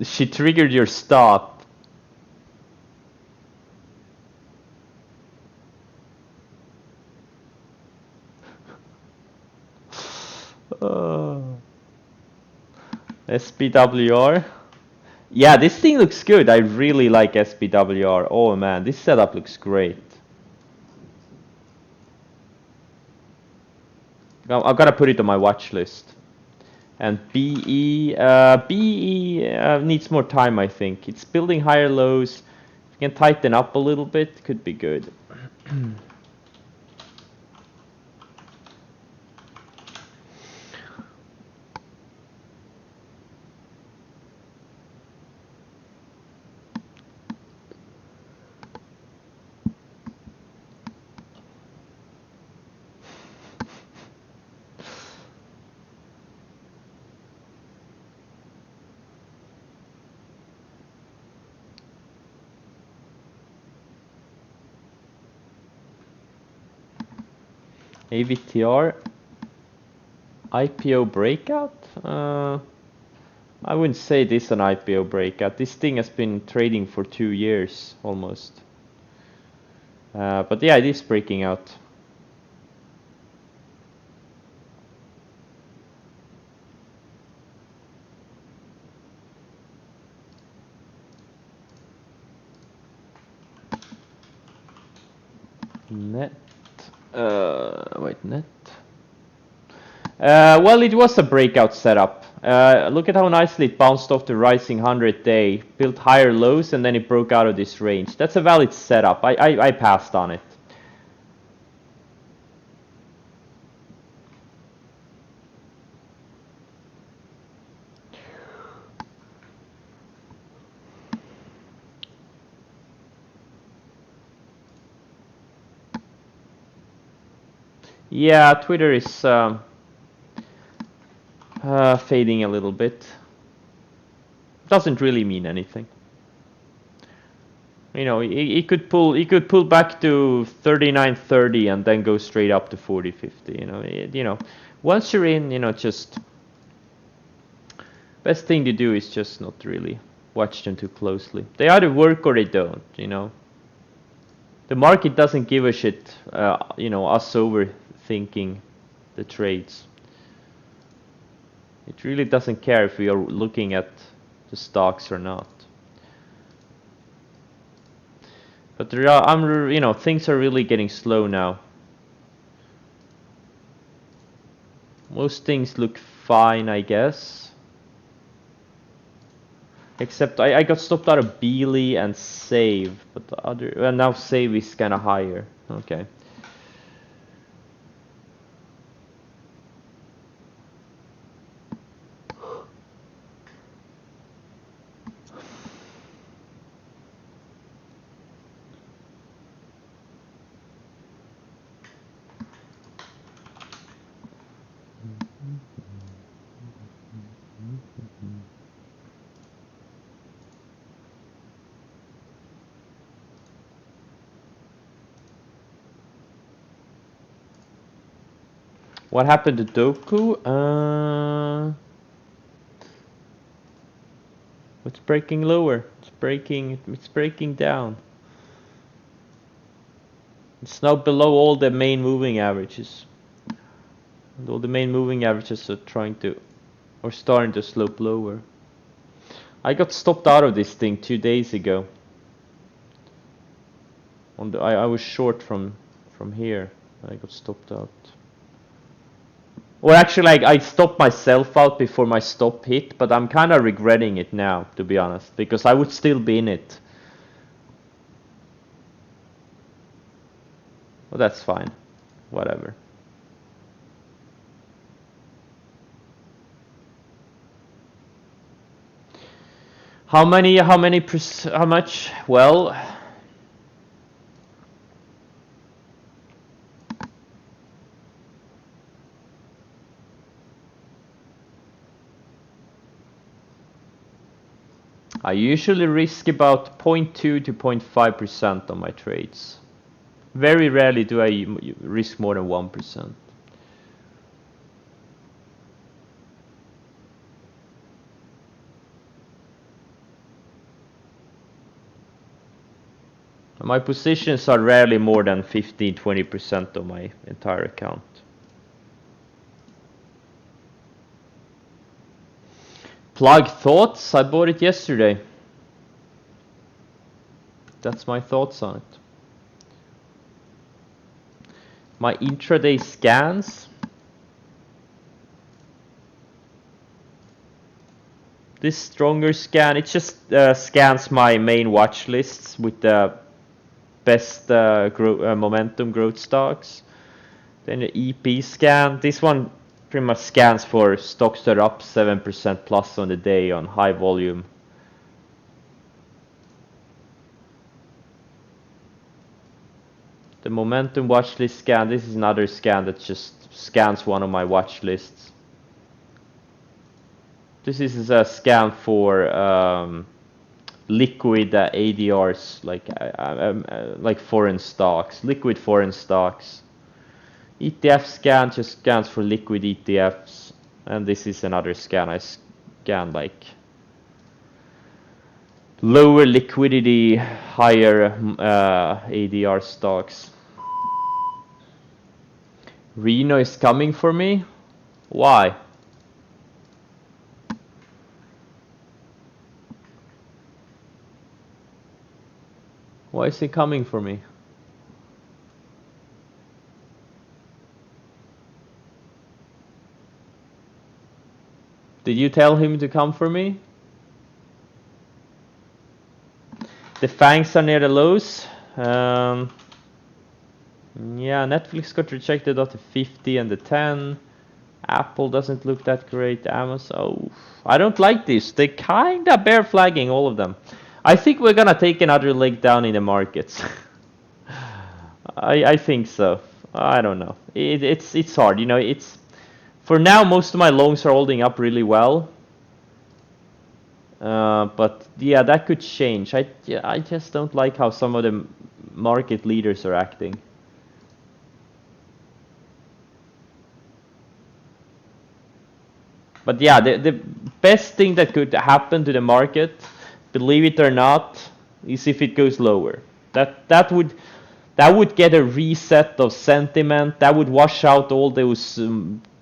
She triggered your stop. SPWR. Yeah, this thing looks good. I really like SPWR. Oh man, this setup looks great. I've got to put it on my watch list. And BE needs more time, I think. It's building higher lows. If you can tighten up a little bit, could be good. AVTR IPO breakout? I wouldn't say this an IPO breakout. This thing has been trading for 2 years almost. But yeah, it is breaking out. Net. Wait, net. Well, it was a breakout setup. Look at how nicely it bounced off the rising 100-day, built higher lows, and then it broke out of this range. That's a valid setup. I passed on it. Yeah, Twitter is fading a little bit. Doesn't really mean anything. You know, he could pull back to 39.30 and then go straight up to 40.50. You know, once you're in, you know, just best thing to do is just not really watch them too closely. They either work or they don't. You know, the market doesn't give a shit. You know, us overthinking the trades. It really doesn't care if we are looking at the stocks or not. But there are, you know, things are really getting slow now. Most things look fine, I guess. Except I got stopped out of Beely and Save, but the other, well, now Save is kind of higher. Okay. What happened to Doku? It's breaking lower. It's breaking down. It's now below all the main moving averages. And all the main moving averages are starting to slope lower. I got stopped out of this thing 2 days ago. I was short from here. I got stopped out. Or actually, I stopped myself out before my stop hit, but I'm kind of regretting it now, to be honest, because I would still be in it. Well, that's fine. Whatever. How much? Well, I usually risk about 0.2 to 0.5% on my trades. Very rarely do I risk more than 1%. My positions are rarely more than 15-20% of my entire account. Plug thoughts? I bought it yesterday. That's my thoughts on it. My intraday scans. This stronger scan, it just scans my main watch lists with the best momentum growth stocks. Then the EP scan, this one pretty much scans for stocks that are up 7% plus on the day on high volume. The momentum watch list scan, this is another scan that just scans one of my watch lists. This is a scan for liquid ADRs, like foreign stocks, liquid foreign stocks. ETF scan just scans for liquid ETFs, and this is another scan. I scan like lower liquidity, higher ADR stocks. Reno is coming for me? Why? Why is he coming for me? Did you tell him to come for me? The fangs are near the lows. Yeah, Netflix got rejected after 50 and the 10. Apple doesn't look that great. Amazon, oh, I don't like this. They kinda bear flagging, all of them. I think we're gonna take another leg down in the markets. I think so. I don't know. It's hard. You know, it's for now most of my longs are holding up really well. But yeah, that could change. I just don't like how some of the market leaders are acting. But yeah, the best thing that could happen to the market, believe it or not, is if it goes lower. That would get a reset of sentiment. That would wash out all those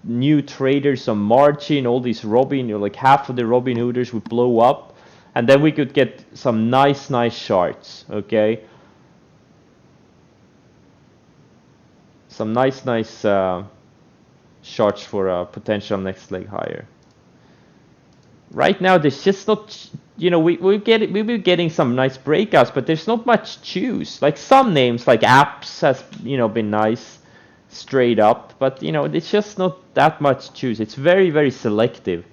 new traders on margin. All these like half of the Robin Hooders would blow up, and then we could get some nice charts. Okay, some nice charts for a potential next leg higher. Right now, there's just not, you know, we've been getting some nice breakouts, but there's not much choose. Like some names, like apps, has been nice, straight up, but it's just not that much choose. It's very selective.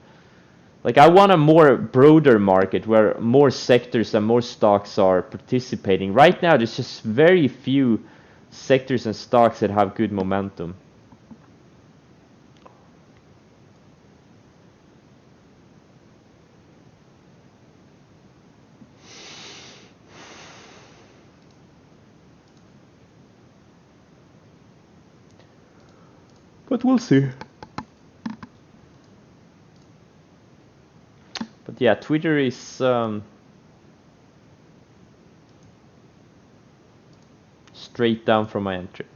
Like I want a more broader market where more sectors and more stocks are participating. Right now, there's just very few sectors and stocks that have good momentum. But we'll see. But yeah, Twitter is straight down from my entry.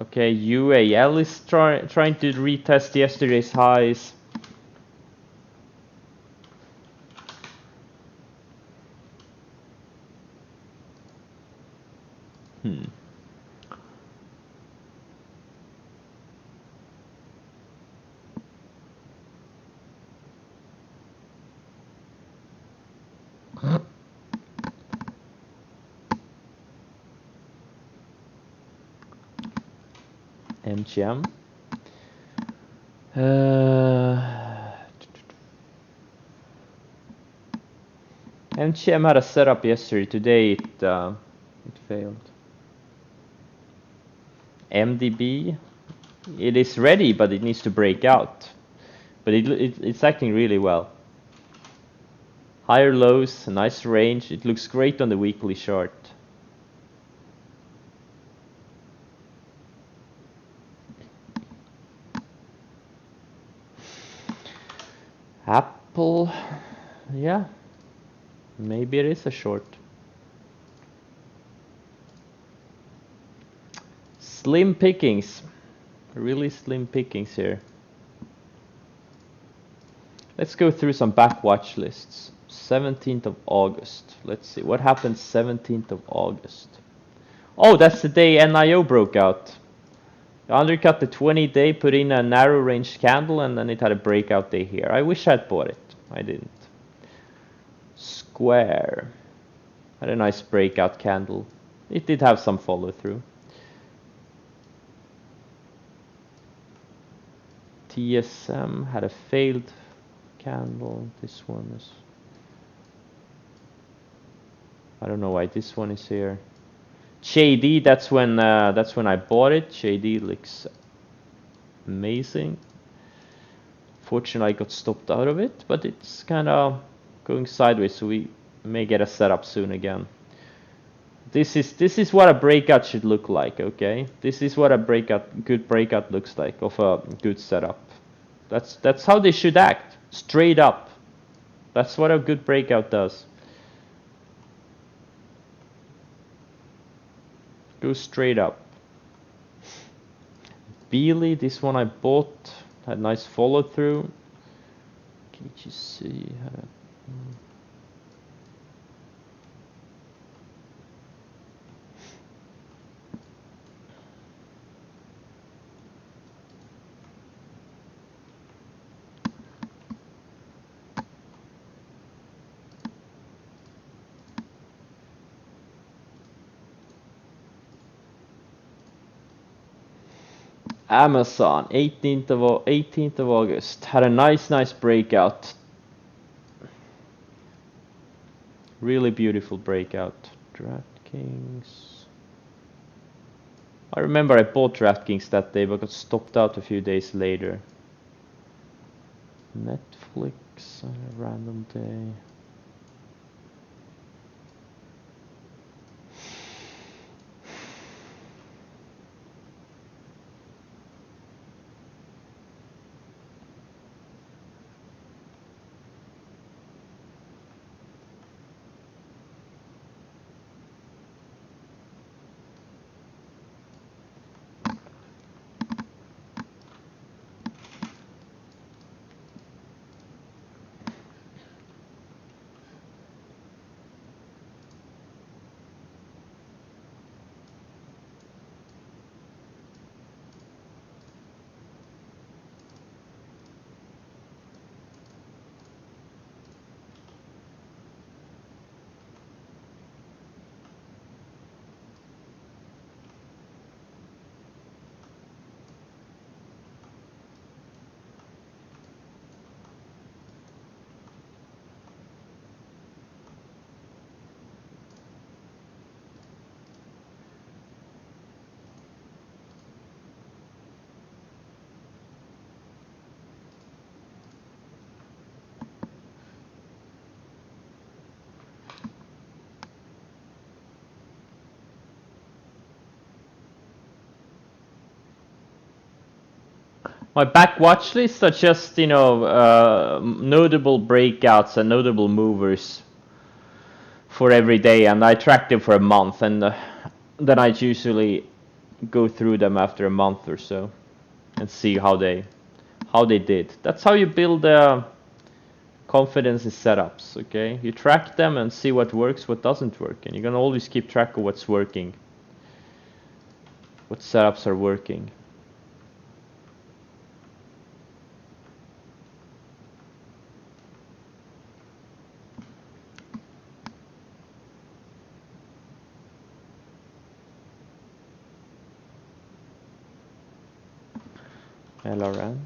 Okay, UAL is trying to retest yesterday's highs. MGM. MGM had a setup yesterday. Today it failed. MDB, it is ready, but it needs to break out. But it's acting really well. Higher lows, a nice range. It looks great on the weekly chart. Apple, yeah, maybe it is a short. Slim pickings, really slim pickings here. Let's go through some back watch lists. 17th of August. Let's see what happened 17th of August. Oh, that's the day NIO broke out. Undercut the 20-day, put in a narrow range candle, and then it had a breakout day here. I wish I'd bought it. I didn't. Square had a nice breakout candle. It did have some follow through. TSM had a failed candle. This one is, I don't know why this one is here. JD, that's when I bought it. JD looks amazing. Fortunately, I got stopped out of it, but it's kind of going sideways, so we may get a setup soon again. This is what a breakout should look like, okay? This is what a good breakout looks like of a good setup. That's how they should act, straight up. That's what a good breakout does. Go straight up. Beely, this one I bought, had nice follow through. Can you see how to, Amazon, 18th of August. Had a nice breakout. Really beautiful breakout. DraftKings. I remember I bought DraftKings that day, but got stopped out a few days later. Netflix on a random day. My back watch list are just, notable breakouts and notable movers for every day, and I track them for a month, and then I usually go through them after a month or so and see how they did. That's how you build confidence in setups, okay? You track them and see what works, what doesn't work, and you're gonna always keep track of what's working, what setups are working. LRN.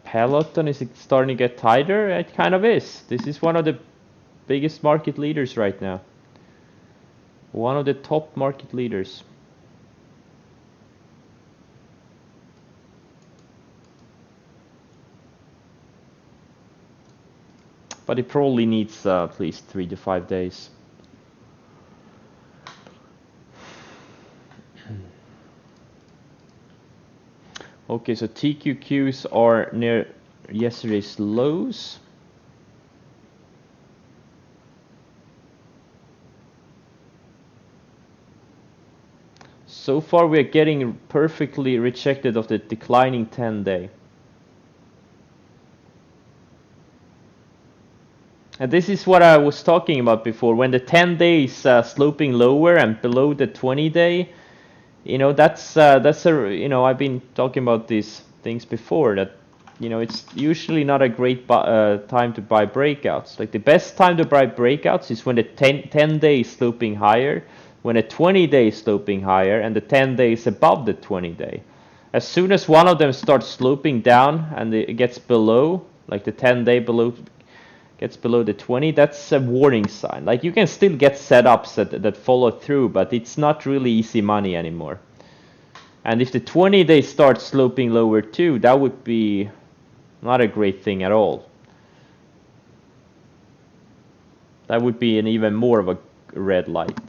Peloton, is it starting to get tighter? It kind of is. This is one of the biggest market leaders right now. One of the top market leaders. But it probably needs at least 3 to 5 days. Okay, so TQQs are near yesterday's lows. So far we are getting perfectly rejected of the declining 10-day. And this is what I was talking about before. When the 10-day is sloping lower and below the 20-day, that's I've been talking about these things before, that it's usually not a great time to buy breakouts. Like the best time to buy breakouts is when the 10-day is sloping higher, when the 20-day is sloping higher, and the 10-day is above the 20-day. As soon as one of them starts sloping down and it gets below, like the 10-day gets below the 20, that's a warning sign. Like you can still get setups that follow through, but it's not really easy money anymore. And if the 20-day starts sloping lower too, that would be not a great thing at all. That would be an even more of a red light.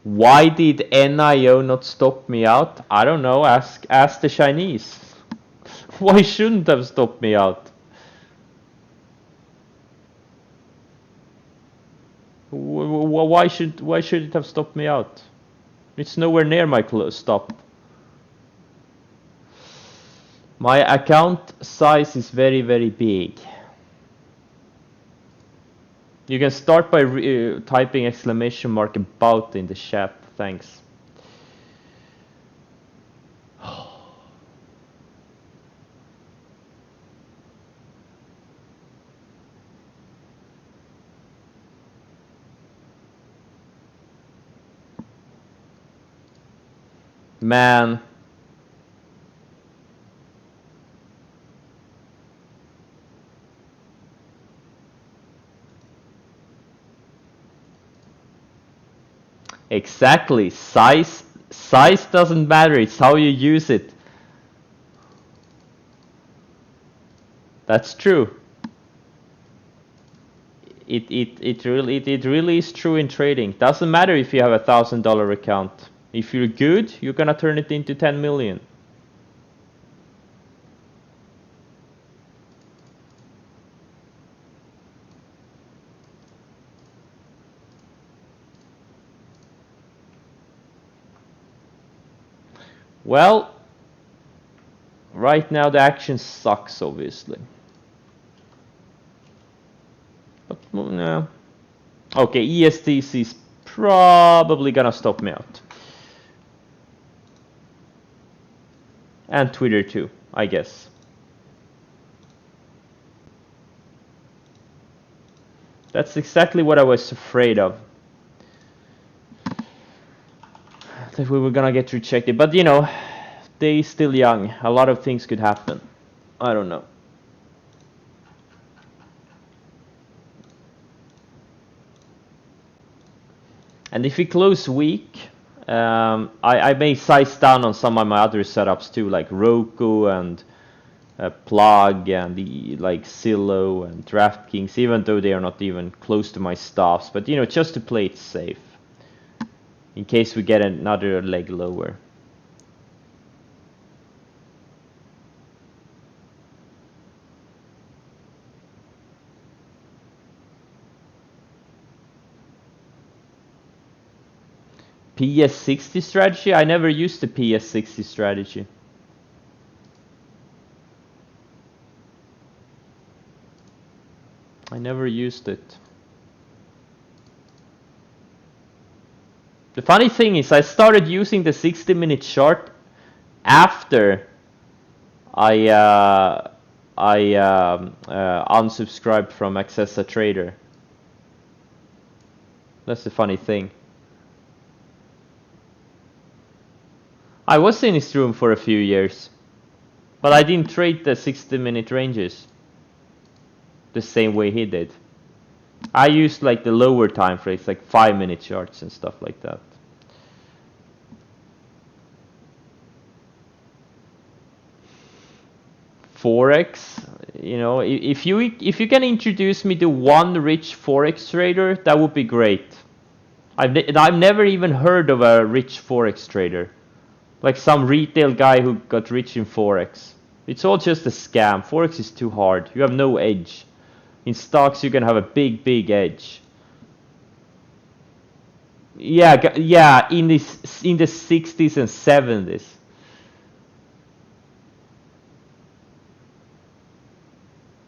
Why did NIO not stop me out? I don't know. Ask the Chinese. Why shouldn't have stopped me out? Why should it have stopped me out? It's nowhere near my stop. My account size is very, very big. You can start by typing exclamation mark about in the chat. Thanks. Man. Exactly. Size doesn't matter. It's how you use it. That's true. It really is true in trading. Doesn't matter if you have $1,000 account. If you're good, you're gonna turn it into 10 million. Well, right now the action sucks, obviously. But no. Okay, ESTC is probably gonna stop me out. And Twitter too, I guess. That's exactly what I was afraid of. That we were gonna get rejected. But you know, they're still young. A lot of things could happen. I don't know. And if we close weak, I may size down on some of my other setups too, like Roku and Plug and the like Zillow and DraftKings, even though they are not even close to my stops. But you know, just to play it safe, in case we get another leg lower. PS60 strategy? I never used the PS60 strategy. I never used it. The funny thing is I started using the 60-minute chart after I unsubscribed from Access a Trader. That's the funny thing. I was in his room for a few years, but I didn't trade the 60-minute ranges the same way he did. I used like the lower time frames, like 5-minute charts and stuff like that. Forex, you know, if you can introduce me to one rich Forex trader, that would be great. I've never even heard of a rich Forex trader. Like some retail guy who got rich in Forex. It's all just a scam. Forex is too hard. You have no edge. In stocks, you can have a big edge. Yeah, in the 60s and 70s.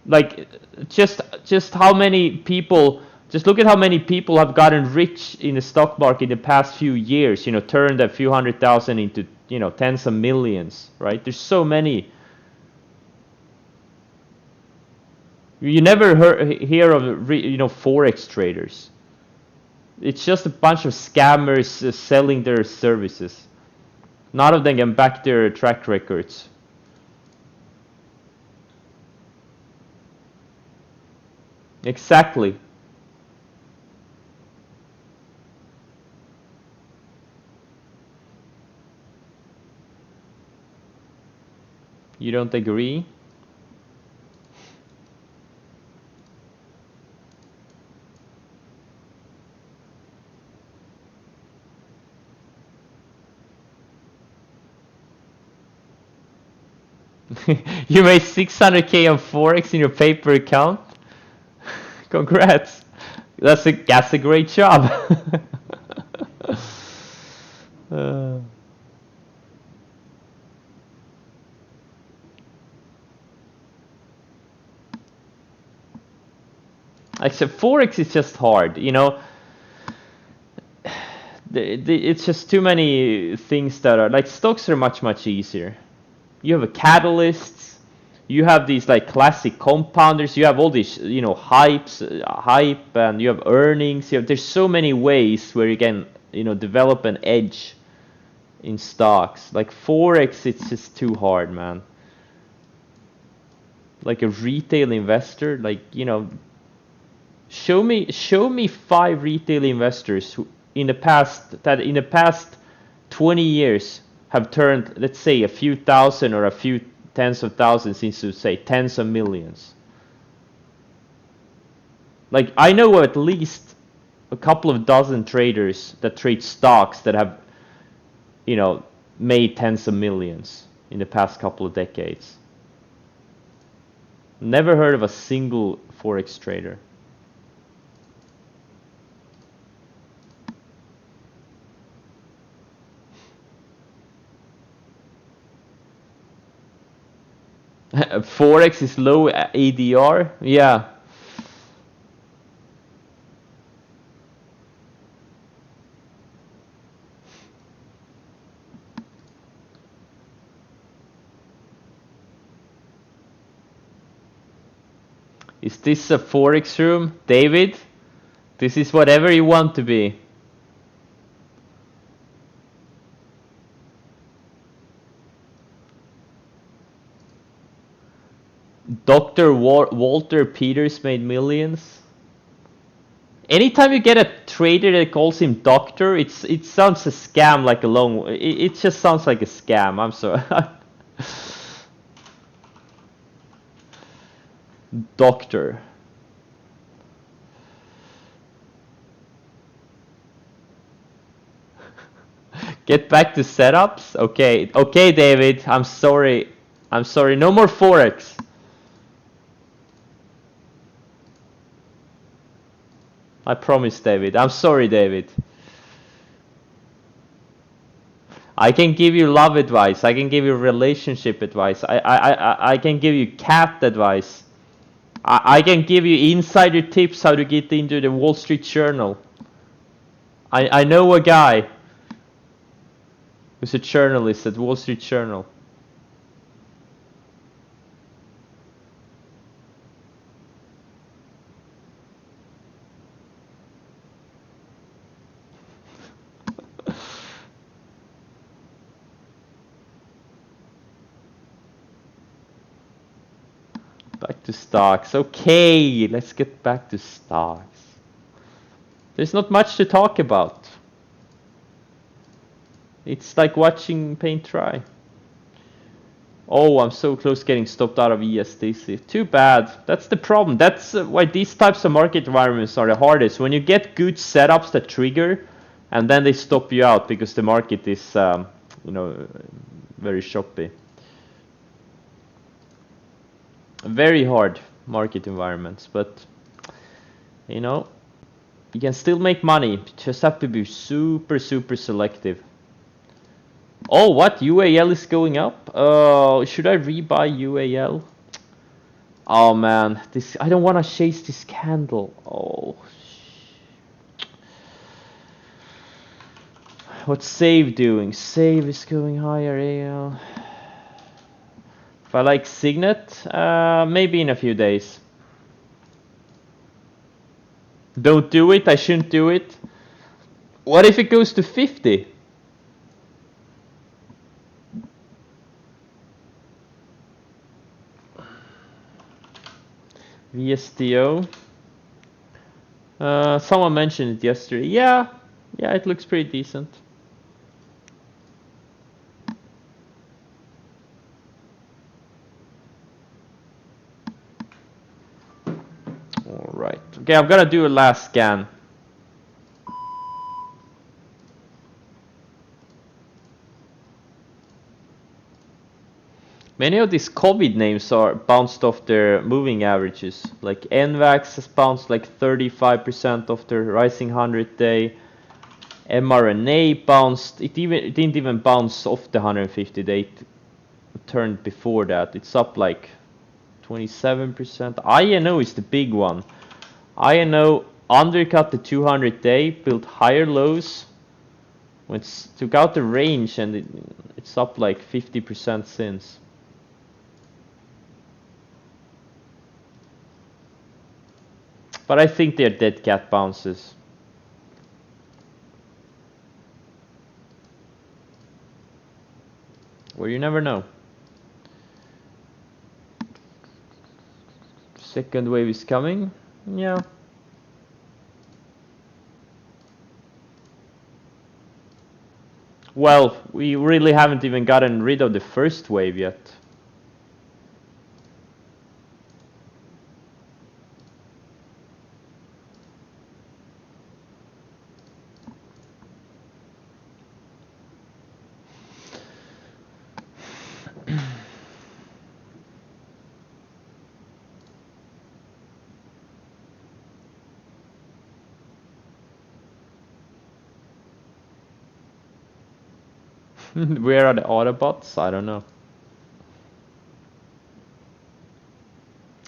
Like, just how many people... Just look at how many people have gotten rich in the stock market in the past few years. You know, turned a few 100,000 into, you know, tens of millions, right? There's so many. You never hear of, you know, Forex traders. It's just a bunch of scammers selling their services. None of them can back their track records. Exactly. You don't agree? You made 600k on Forex in your paper account? Congrats. That's a great job. Except Forex is just hard, you know. It's just too many things that are like stocks are much easier. You have a catalysts, you have these like classic compounders, you have all these, you know, hype, and you have earnings. There's so many ways where you can, you know, develop an edge in stocks. Like Forex, it's just too hard, man. Like a retail investor, like, you know, show me 5 retail investors who in the past 20 years have turned, let's say, a few thousand or a few tens of thousands into, say, tens of millions. Like, I know at least a couple of dozen traders that trade stocks that have, you know, made tens of millions in the past couple of decades. Never heard of a single Forex trader. Forex is low ADR? Yeah. Is this a Forex room? David? This is whatever you want to be. Dr. Walter Peters made millions. Anytime you get a trader that calls him doctor, it sounds a scam, like a long. It just sounds like a scam. I'm sorry. Doctor. Get back to setups. Okay, okay, David. I'm sorry. I'm sorry. No more Forex. I promise, David. I'm sorry, David. I can give you love advice. I can give you relationship advice. I can give you cat advice. I can give you insider tips how to get into the Wall Street Journal. I know a guy who's a journalist at Wall Street Journal. Back to stocks. Okay, let's get back to stocks. There's not much to talk about. It's like watching paint dry. Oh, I'm so close getting stopped out of ESDC. Too bad. That's the problem. That's why these types of market environments are the hardest. When you get good setups that trigger, and then they stop you out because the market is, you know, very choppy. Very hard market environments, but you know, you can still make money. You just have to be super selective. Oh, what? UAL is going up? Should I rebuy UAL? Oh man, this, I don't want to chase this candle. Oh. What's Save doing? Save is going higher. AL. If I like Signet, maybe in a few days. Don't do it. I shouldn't do it. What if it goes to 50? VSTO. Someone mentioned it yesterday. Yeah, it looks pretty decent. All right. Okay, I'm gonna do a last scan. Many of these COVID names are bounced off their moving averages. Like NVAX has bounced like 35% off their rising 100-day. mRNA bounced. It didn't even bounce off the 150-day. It turned before that. It's up like 27%. INO is the big one. INO undercut the 200-day, built higher lows, took out the range, and it's up like 50% since. But I think they're dead cat bounces. Well, you never know. Second wave is coming. Yeah. Well, we really haven't even gotten rid of the first wave yet. Where are the Autobots? I don't know.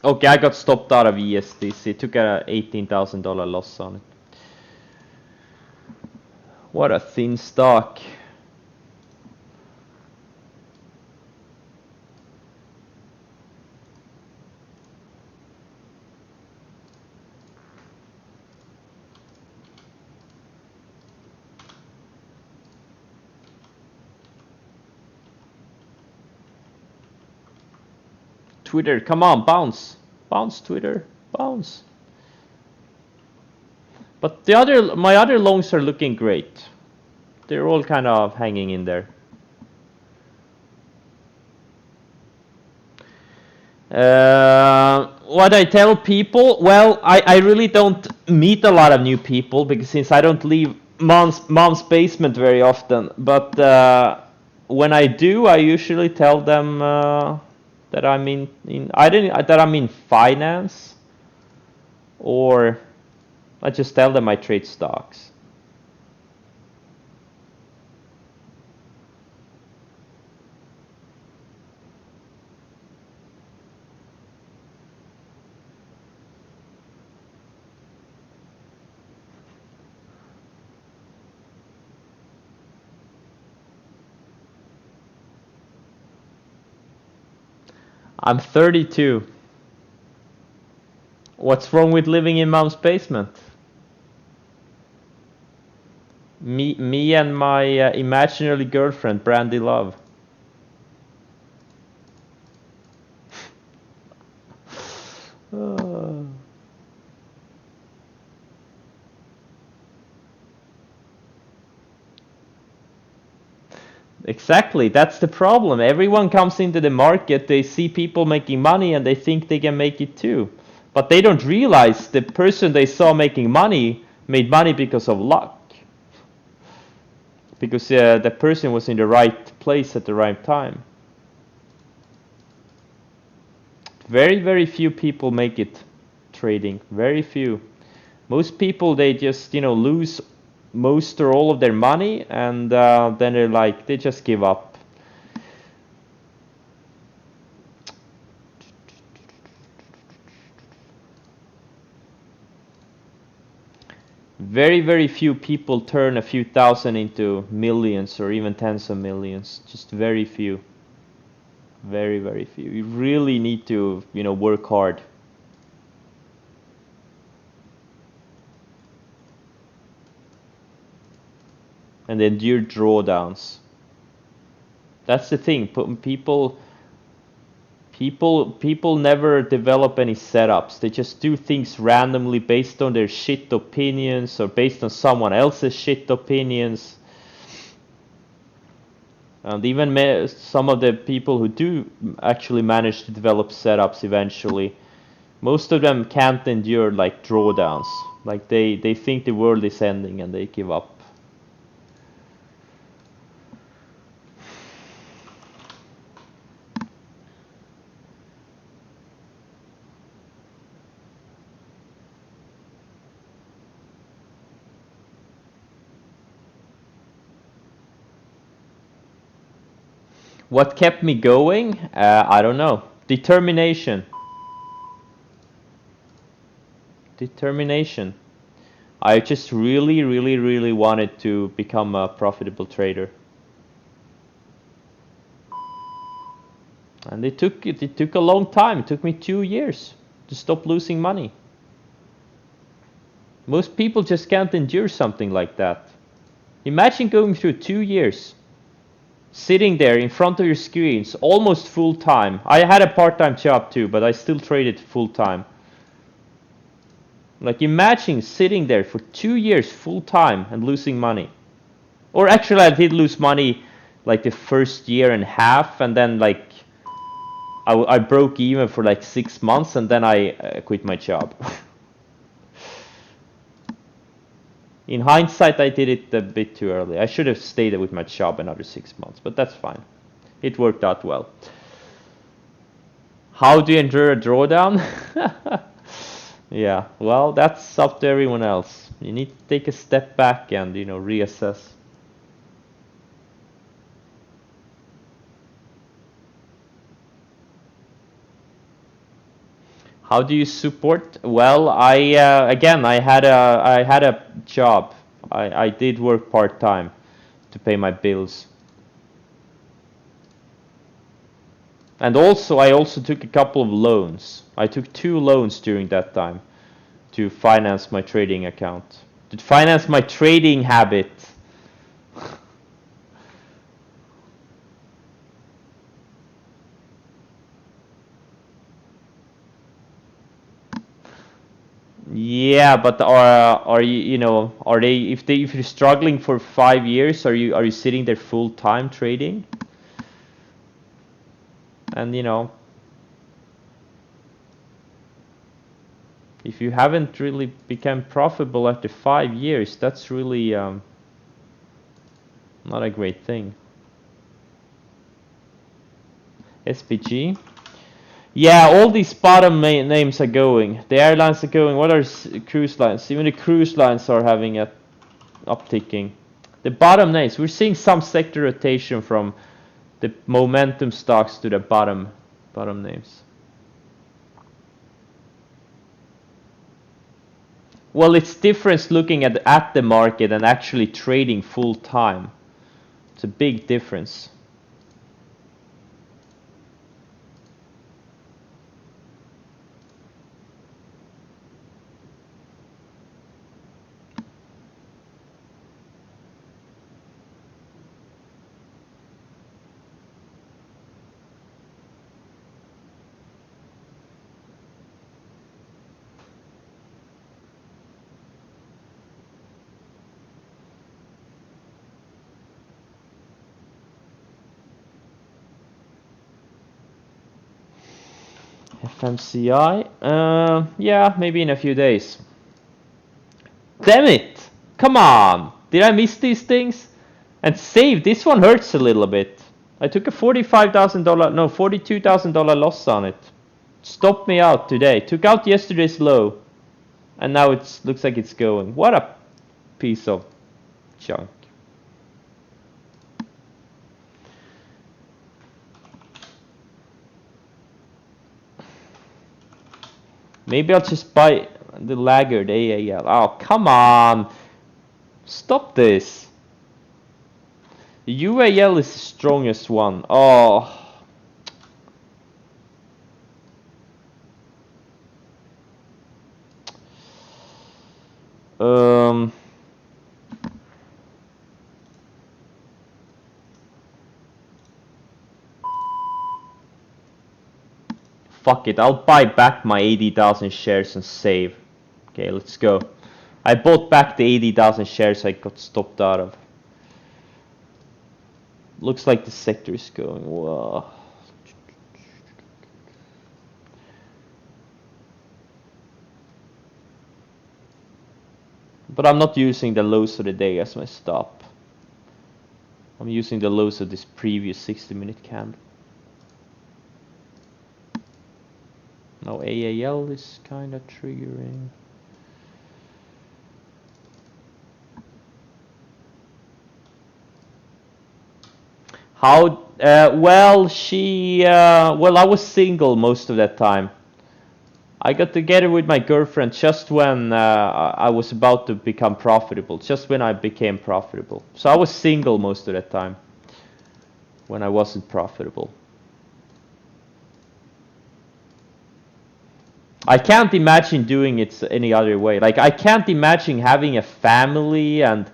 Okay, I got stopped out of ESDC. Took a $18,000 loss on it. What a thin stock. Twitter, come on, bounce. Bounce, Twitter, bounce. But my other longs are looking great. They're all kind of hanging in there. What I tell people, well, I really don't meet a lot of new people because since I don't leave mom's basement very often. But when I do, I usually tell them that I'm in finance, or I just tell them I trade stocks. I'm 32. What's wrong with living in mom's basement? Me and my imaginary girlfriend, Brandy Love. Exactly, that's the problem. Everyone comes into the market, they see people making money and they think they can make it too. But they don't realize the person they saw making money made money because of luck. Because the person was in the right place at the right time. Very, very few people make it trading. Very few. Most people, they just, lose most or all of their money, and then they just give up. Very, very few people turn a few thousand into millions or even tens of millions. Just very few. Very, very few. You really need to, work hard. And endure drawdowns. That's the thing. People never develop any setups. They just do things randomly based on their shit opinions or based on someone else's shit opinions. And even some of the people who do actually manage to develop setups eventually, most of them can't endure drawdowns. They think the world is ending and they give up. What kept me going? I don't know. Determination. Determination. I just really wanted to become a profitable trader. And it took a long time. It took me 2 years to stop losing money. Most people just can't endure something like that. Imagine going through 2 years, sitting there in front of your screens, almost full time. I had a part-time job too, but I still traded full time. Like, imagine sitting there for 2 years full time and losing money. Or actually, I did lose money like the first year and a half, and then like I broke even for like 6 months, and then I quit my job. In hindsight, I did it a bit too early. I should have stayed with my job another 6 months, but that's fine. It worked out well. How do you endure a drawdown? Yeah, well, that's up to everyone else. You need to take a step back and, you know, reassess. How do you support? Well, again, I had a job. I did work part-time to pay my bills. And also, I also took a couple of loans. I took 2 loans during that time to finance my trading account, to finance my trading habit. Yeah, but are you know, are they if you're struggling for 5 years, are you sitting there full time trading? And you know, if you haven't really become profitable after 5 years, that's really not a great thing. SPG. Yeah, all these bottom names are going. The airlines are going. What are cruise lines? Even the cruise lines are having a upticking. The bottom names, we're seeing some sector rotation from the momentum stocks to the bottom names. Well, it's different looking at the market and actually trading full time. It's a big difference. FMCI, yeah, maybe in a few days. Damn it! Come on! Did I miss these things? And save, this one hurts a little bit. I took a $45,000, no, $42,000 loss on it. Stopped me out today. Took out yesterday's low. And now it looks like it's going. What a piece of junk. Maybe I'll just buy the laggard AAL. Oh, come on. Stop this. The UAL is the strongest one. Oh. Fuck it, I'll buy back my 80,000 shares and save. Okay, let's go. I bought back the 80,000 shares I got stopped out of. Looks like the sector is going. Whoa. But I'm not using the lows of the day as my stop. I'm using the lows of this previous 60-minute candle. Now AAL is kind of triggering. How, well, well, I was single most of that time. I got together with my girlfriend just when I was about to become profitable, just when I became profitable. So I was single most of the time when I wasn't profitable. I can't imagine doing it any other way. Like, I can't imagine having a family and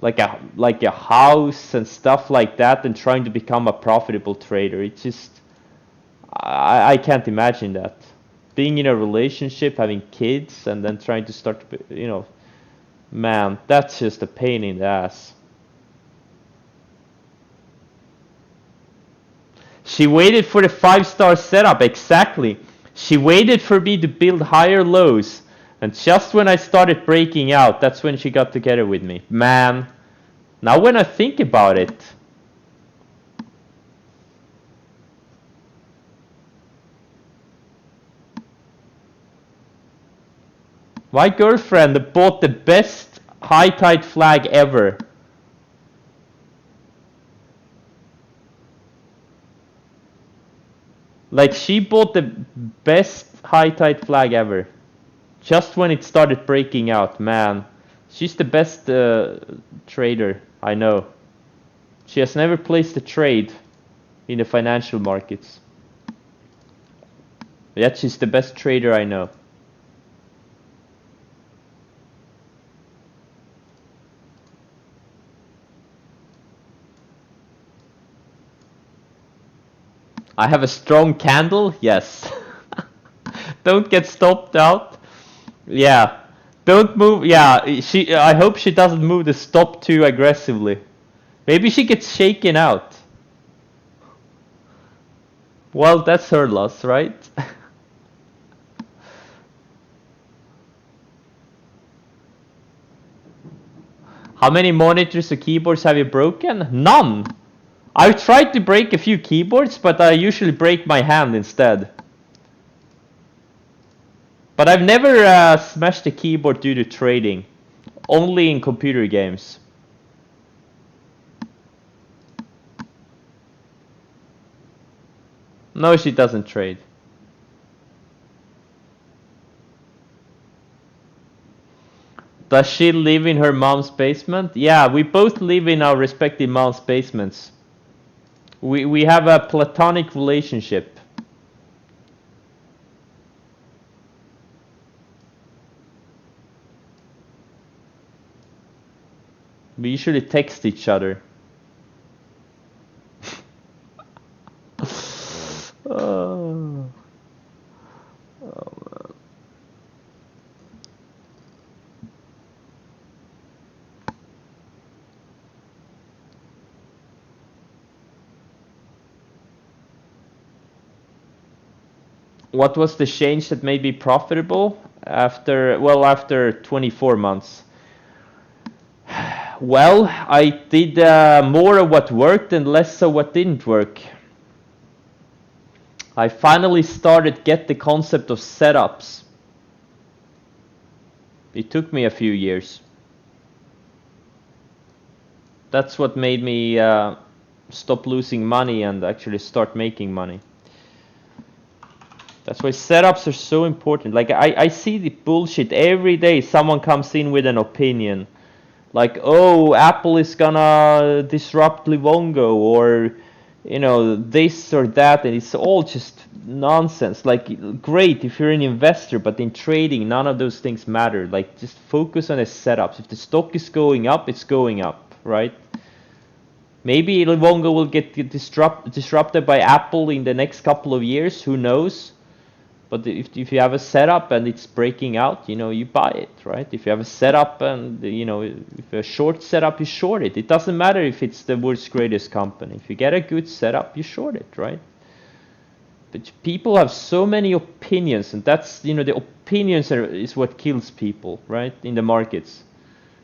like a house and stuff like that and trying to become a profitable trader. It's just, I can't imagine that. Being in a relationship, having kids, and then trying to start, you know, man, that's just a pain in the ass. She waited for the 5-star setup, exactly. She waited for me to build higher lows, and just when I started breaking out, that's when she got together with me. Man, now when I think about it, my girlfriend bought the best high tide flag ever. Like, she bought the best high tide flag ever. Just when it started breaking out, man. She's the best trader I know. She has never placed a trade in the financial markets. Yet she's the best trader I know. I have a strong candle? Yes. Don't get stopped out. Yeah. Don't move. Yeah, I hope she doesn't move the stop too aggressively. Maybe she gets shaken out. Well, that's her loss, right? How many monitors or keyboards have you broken? None! I've tried to break a few keyboards, but I usually break my hand instead. But I've never smashed a keyboard due to trading. Only in computer games. No, she doesn't trade. Does she live in her mom's basement? Yeah, we both live in our respective mom's basements. We have a platonic relationship. We usually text each other. Oh. Oh, what was the change that made me profitable after 24 months? Well, I did more of what worked and less of what didn't work. I finally started get the concept of setups. It took me a few years. That's what made me stop losing money and actually start making money. That's why setups are so important. Like, I see the bullshit every day. Someone comes in with an opinion. Like, oh, Apple is gonna disrupt Livongo, or, you know, this or that, and it's all just nonsense. Like, great if you're an investor, but in trading, none of those things matter. Like, just focus on the setups. If the stock is going up, it's going up, right? Maybe Livongo will get disrupted by Apple in the next couple of years, who knows? But if you have a setup and it's breaking out, you know, you buy it, right? If you have a setup and, you know, if a short setup, you short it. It doesn't matter if it's the world's greatest company. If you get a good setup, you short it, right? But people have so many opinions, and that's, you know, the opinions is what kills people, right? In the markets.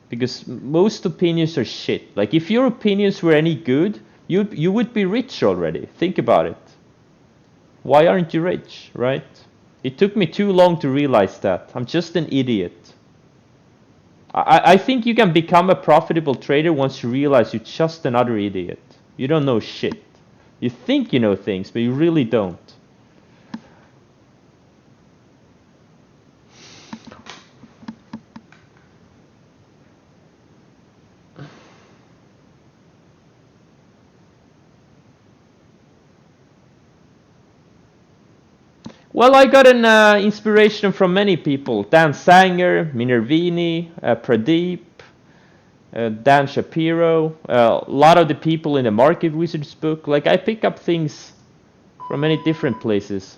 Because most opinions are shit. Like, if your opinions were any good, you would be rich already. Think about it. Why aren't you rich, right? It took me too long to realize that. I'm just an idiot. I think you can become a profitable trader once you realize you're just another idiot. You don't know shit. You think you know things, but you really don't. Well, I got an inspiration from many people. Dan Sanger, Minervini, Pradeep, Dan Shapiro, a lot of the people in the Market Wizards book. Like, I pick up things from many different places.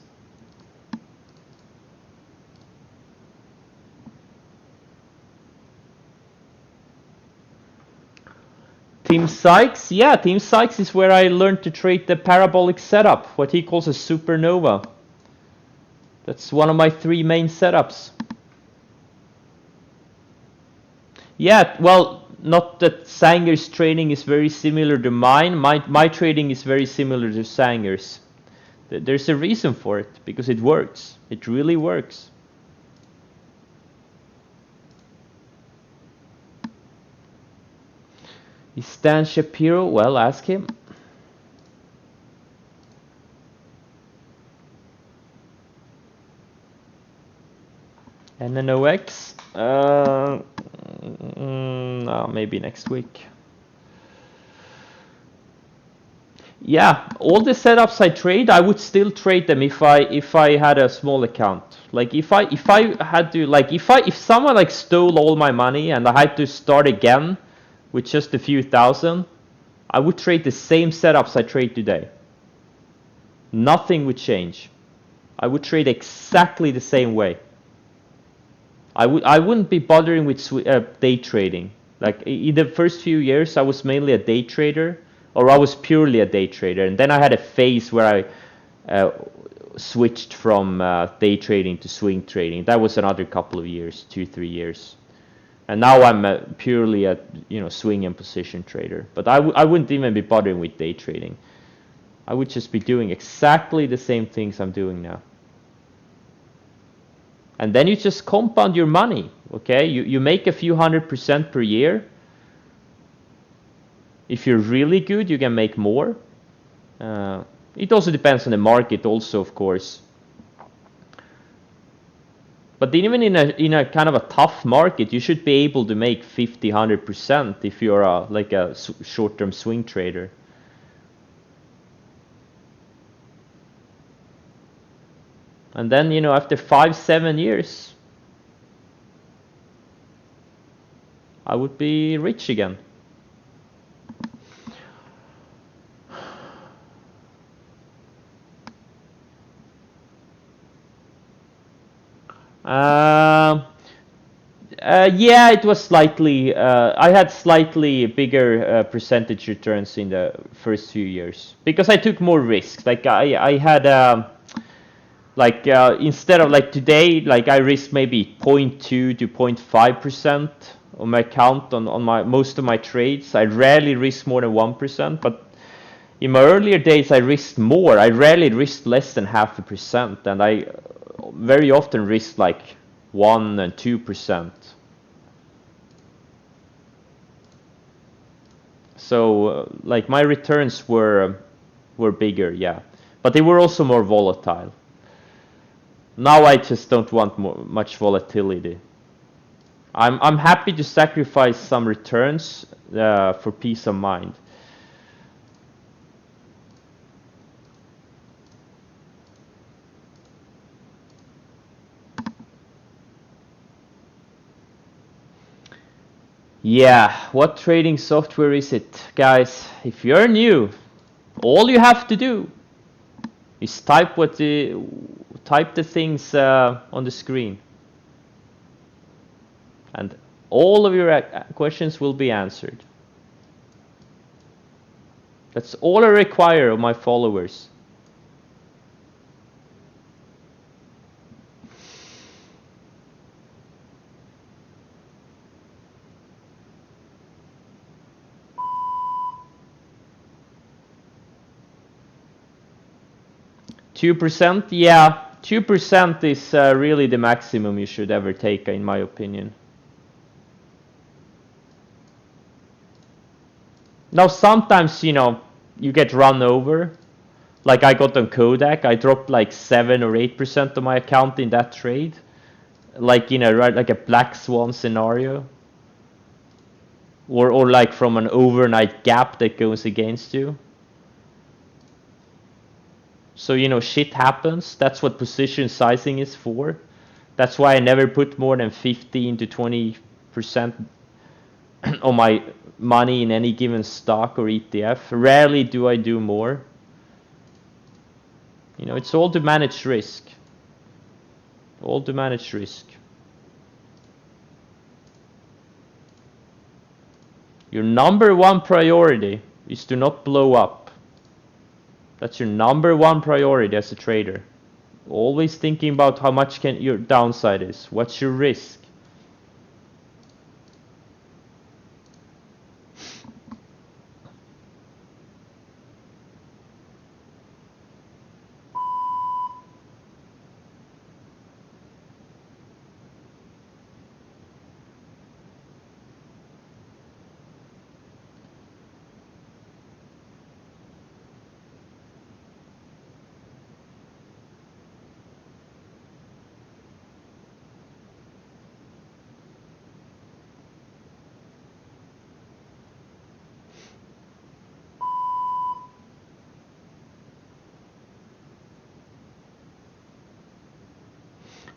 Tim Sykes, yeah, Tim Sykes is where I learned to trade the parabolic setup, what he calls a supernova. That's one of my 3 main setups. Yeah, well, not that Sanger's trading is very similar to mine. My trading is very similar to Sanger's. There's a reason for it, because it works. It really works. Is Dan Shapiro? Well, ask him. NNOX? No, maybe next week. Yeah, all the setups I trade, I would still trade them if I had a small account. Like if I had to, like if someone like stole all my money and I had to start again with just a few thousand, I would trade the same setups I trade today. Nothing would change. I would trade exactly the same way. I wouldn't be bothering with day trading. Like in the first few years, I was mainly a day trader, or I was purely a day trader, and then I had a phase where I switched from day trading to swing trading. That was another couple of years, 2-3 years, and now I'm purely a swing and position trader. But I wouldn't even be bothering with day trading. I would just be doing exactly the same things I'm doing now. And then you just compound your money, okay? You make a few 100% per year. If you're really good, you can make more. It also depends on the market also, of course. But even in a kind of a tough market, you should be able to make 50-100% if you're like a short-term swing trader. And then, after 5-7 years, I would be rich again. Yeah, it was slightly. I had slightly bigger percentage returns in the first few years because I took more risks. Like I had instead of like today, like I risked maybe 0.2 to 0.5% on my account on my most of my trades. I rarely risk more than 1%, but in my earlier days I risked more. I rarely risked less than 0.5%, and I very often risked like 1 and 2%. So like my returns were bigger, yeah, but they were also more volatile. Now I just don't want much volatility. I'm happy to sacrifice some returns for peace of mind. Yeah, what trading software is it? Guys, if you're new, all you have to do is type the things on the screen. And all of your questions will be answered. That's all I require of my followers. %? Yeah, 2% is really the maximum you should ever take, in my opinion. Now sometimes, you get run over. Like I got on Kodak, I dropped like 7 or 8% of my account in that trade. Like, like a black swan scenario. Or like from an overnight gap that goes against you. So, you know, shit happens. That's what position sizing is for. That's why I never put more than 15 to 20% of my money in any given stock or ETF. Rarely do I do more. You know, it's all to manage risk. All to manage risk. Your number one priority is to not blow up. That's your number one priority as a trader. Always thinking about how much can your downside is. What's your risk?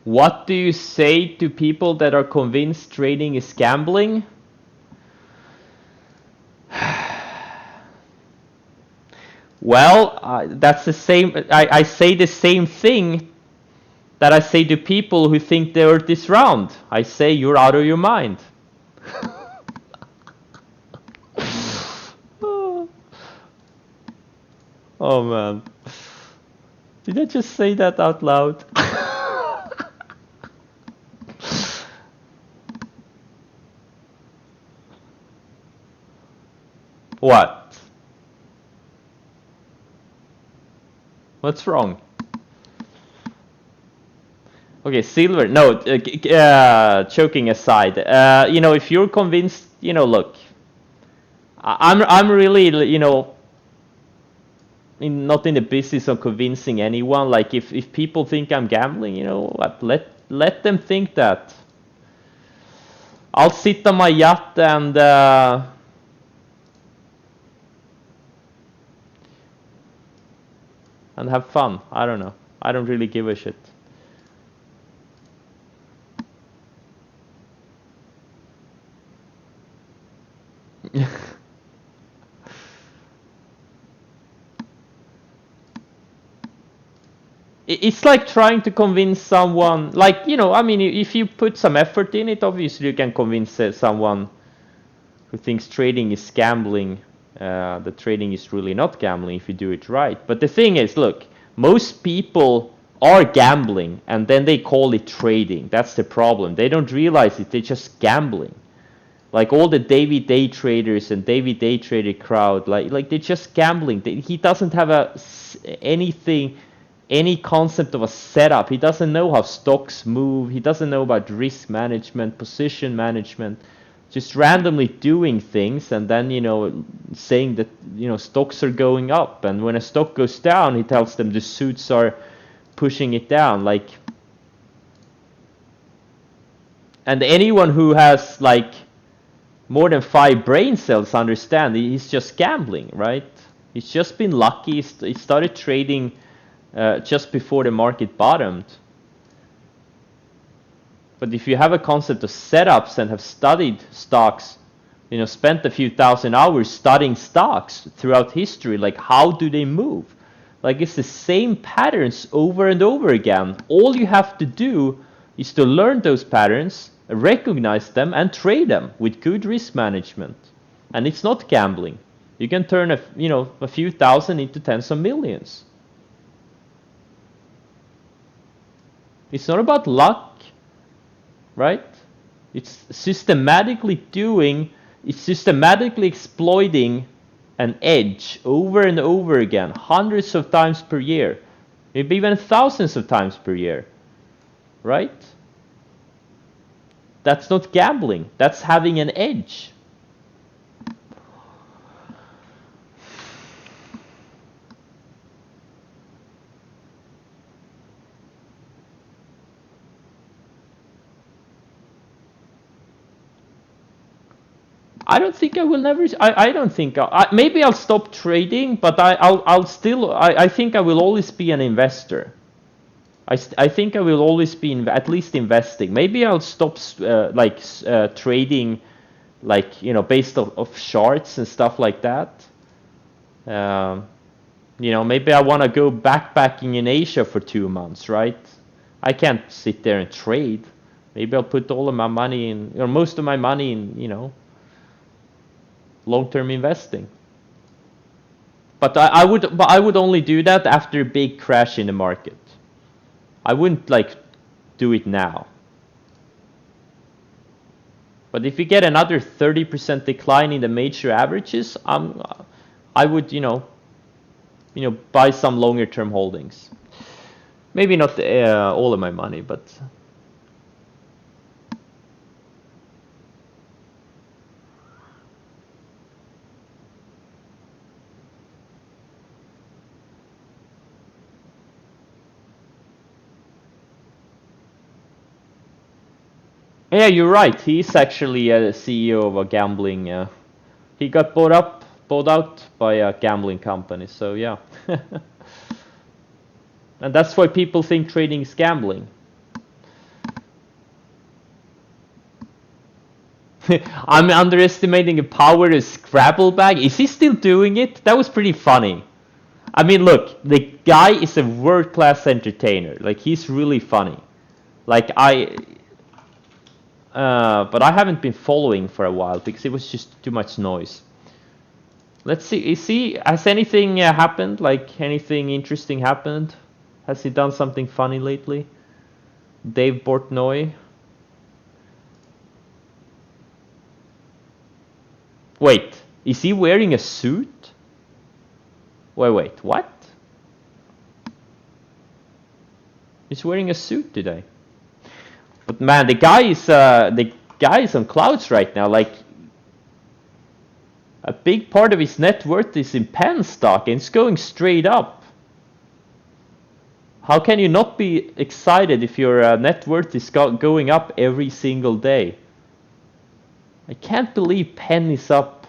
What do you say to people that are convinced trading is gambling? Well, that's the same. I say the same thing that I say to people who think the earth is round. I say you're out of your mind. Oh man. Did I just say that out loud? What? What's wrong? Okay, silver. No, joking aside. You know, if you're convinced, you know, look, I'm really, you know, not in the business of convincing anyone. Like, if people think I'm gambling, you know what? Let them think that. I'll sit on my yacht and have fun. I don't know. I don't really give a shit. It's like trying to convince someone, like, you know, I mean, if you put some effort in it, obviously you can convince someone who thinks trading is gambling, that trading is really not gambling if you do it right. But the thing is, look, most people are gambling and then they call it trading. That's the problem. They don't realize it, they're just gambling. Like all the David Day traders and David Day trader crowd, like they're just gambling. He doesn't have any concept of a setup. He doesn't know how stocks move. He doesn't know about risk management, position management. Just randomly doing things and then, you know, saying that, you know, stocks are going up, and when a stock goes down, he tells them the suits are pushing it down. Like, and anyone who has like more than 5 brain cells understand he's just gambling, right? He's just been lucky. He started trading just before the market bottomed. But if you have a concept of setups and have studied stocks, you know, spent a few thousand hours studying stocks throughout history, like how do they move? Like it's the same patterns over and over again. All you have to do is to learn those patterns, recognize them, and trade them with good risk management. And it's not gambling. You can turn a few thousand into tens of millions. It's not about luck, right? It's systematically exploiting an edge over and over again, hundreds of times per year, maybe even thousands of times per year, right? That's not gambling. That's having an edge. I don't think I will never. I don't think maybe I'll stop trading, but I'll still. I think I will always be an investor. I think I will always be at least investing. Maybe I'll stop trading, like, you know, based off charts and stuff like that. You know, maybe I want to go backpacking in Asia for 2 months, right? I can't sit there and trade. Maybe I'll put all of my money in, or most of my money in, you know, long-term investing. But I would only do that after a big crash in the market. I wouldn't like do it now. But if you get another 30% decline in the major averages, I would, you know, buy some longer term holdings. Maybe not all of my money, but yeah, you're right. He's actually a CEO of a gambling. He got bought out by a gambling company. So yeah, and that's why people think trading is gambling. I'm underestimating the power of Scrabble bag. Is he still doing it? That was pretty funny. I mean, look, the guy is a world-class entertainer. Like, he's really funny. Like, but I haven't been following for a while because it was just too much noise. Let's see. Has anything happened? Like, anything interesting happened? Has he done something funny lately? Dave Portnoy. Wait, is he wearing a suit? Wait, what? He's wearing a suit today. But man, the guy is on clouds right now. Like, a big part of his net worth is in pen stock, and it's going straight up. How can you not be excited if your net worth is going up every single day? I can't believe pen is up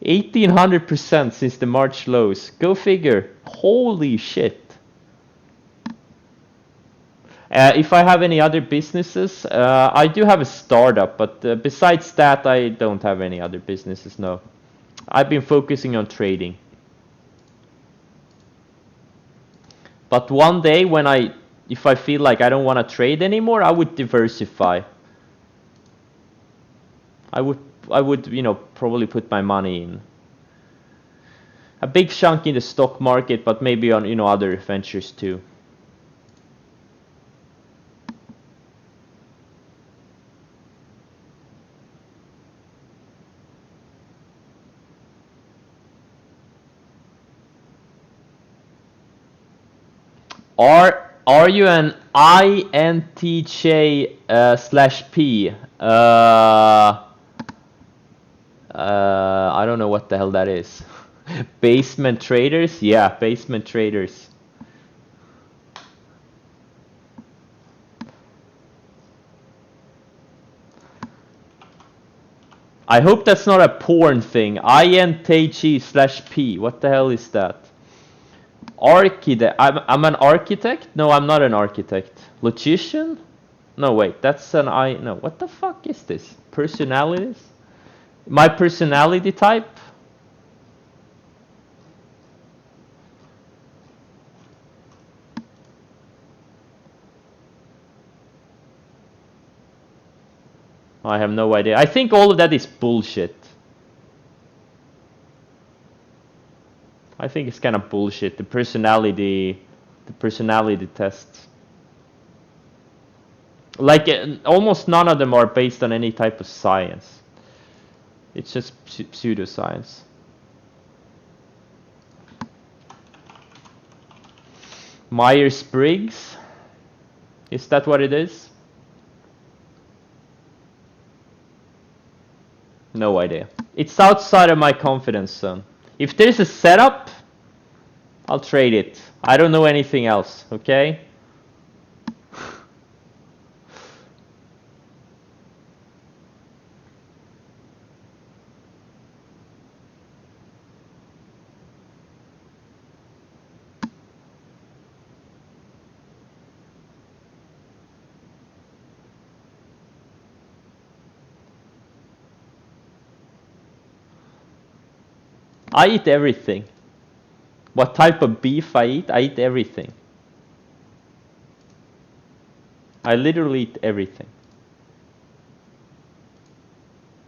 1800% since the March lows. Go figure. Holy shit. If I have any other businesses, I do have a startup, but besides that, I don't have any other businesses, no. I've been focusing on trading. But one day if I feel like I don't want to trade anymore, I would diversify. I would, you know, probably put my money in a big chunk in the stock market, but maybe on, you know, other ventures too. Are you an INTJ /P? I don't know what the hell that is. Basement traders? Yeah, basement traders. I hope that's not a porn thing. INTJ /P. What the hell is that? Architect. I'm an architect? No, I'm not an architect. Logician? No, wait. That's an No, what the fuck is this? Personalities? My personality type? I have no idea. I think all of that is bullshit. I think it's kind of bullshit. The personality tests. Like, almost none of them are based on any type of science. It's just pseudoscience. Myers-Briggs? Is that what it is? No idea. It's outside of my confidence zone. If there's a setup, I'll trade it. I don't know anything else, okay? I eat everything. What type of beef I eat everything. I literally eat everything.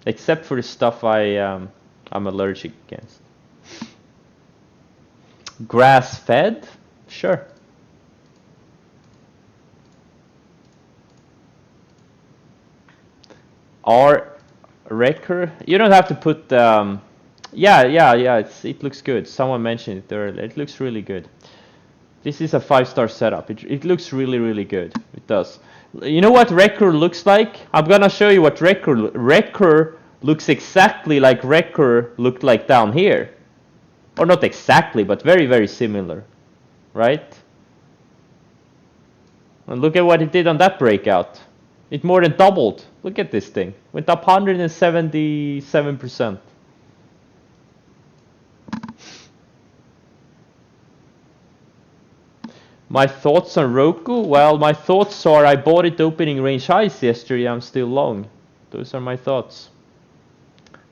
Except for the stuff I'm allergic against. Grass-fed? Sure. Wrecker? You don't have to put... yeah, it looks good. Someone mentioned it earlier. It looks really good. This is a 5-star setup. It looks really, really good. It does. You know what Wrecker looks like? I'm gonna show you what Wrecker looks exactly like Wrecker looked like down here. Or not exactly, but very, very similar. Right? And look at what it did on that breakout. It more than doubled. Look at this thing. Went up 177%. My thoughts on Roku? Well, my thoughts are I bought it opening range highs yesterday. I'm still long. Those are my thoughts.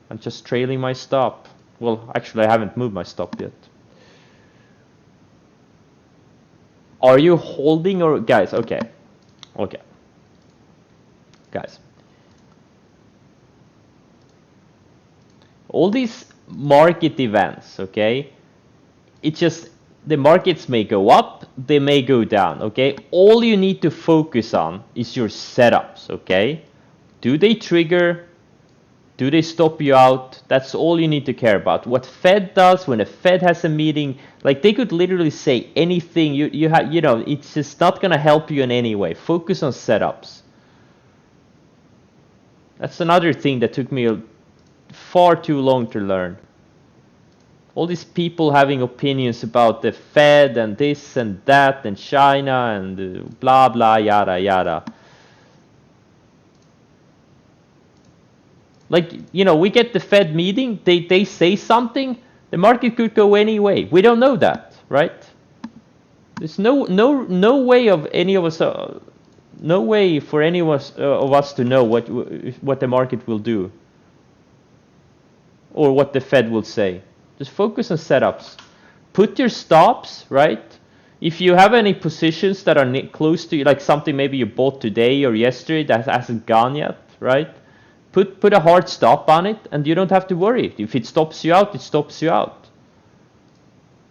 I'm just trailing my stop. Well, actually, I haven't moved my stop yet. Are you holding or... Guys, okay. Guys. All these market events, okay? It's just... The markets may go up, they may go down, okay? All you need to focus on is your setups, okay? Do they trigger? Do they stop you out? That's all you need to care about. What Fed does when a Fed has a meeting, like they could literally say anything. You know, it's just not gonna help you in any way. Focus on setups. That's another thing that took me far too long to learn. All these people having opinions about the Fed and this and that and China and blah blah yada yada. Like, you know, we get the Fed meeting, they say something, the market could go any way. We don't know that, right? There's no way of any of us, no way for any of us to know what the market will do or what the Fed will say. Just focus on setups. Put your stops, right? If you have any positions that are close to you, like something maybe you bought today or yesterday that hasn't gone yet, right? Put a hard stop on it, and you don't have to worry. If it stops you out, it stops you out.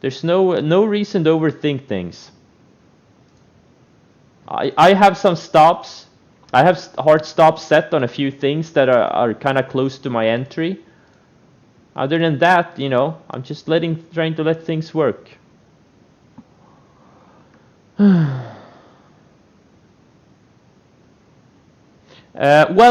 There's no reason to overthink things. I have some stops. I have hard stops set on a few things that are kind of close to my entry. Other than that, you know, I'm just trying to let things work. Well,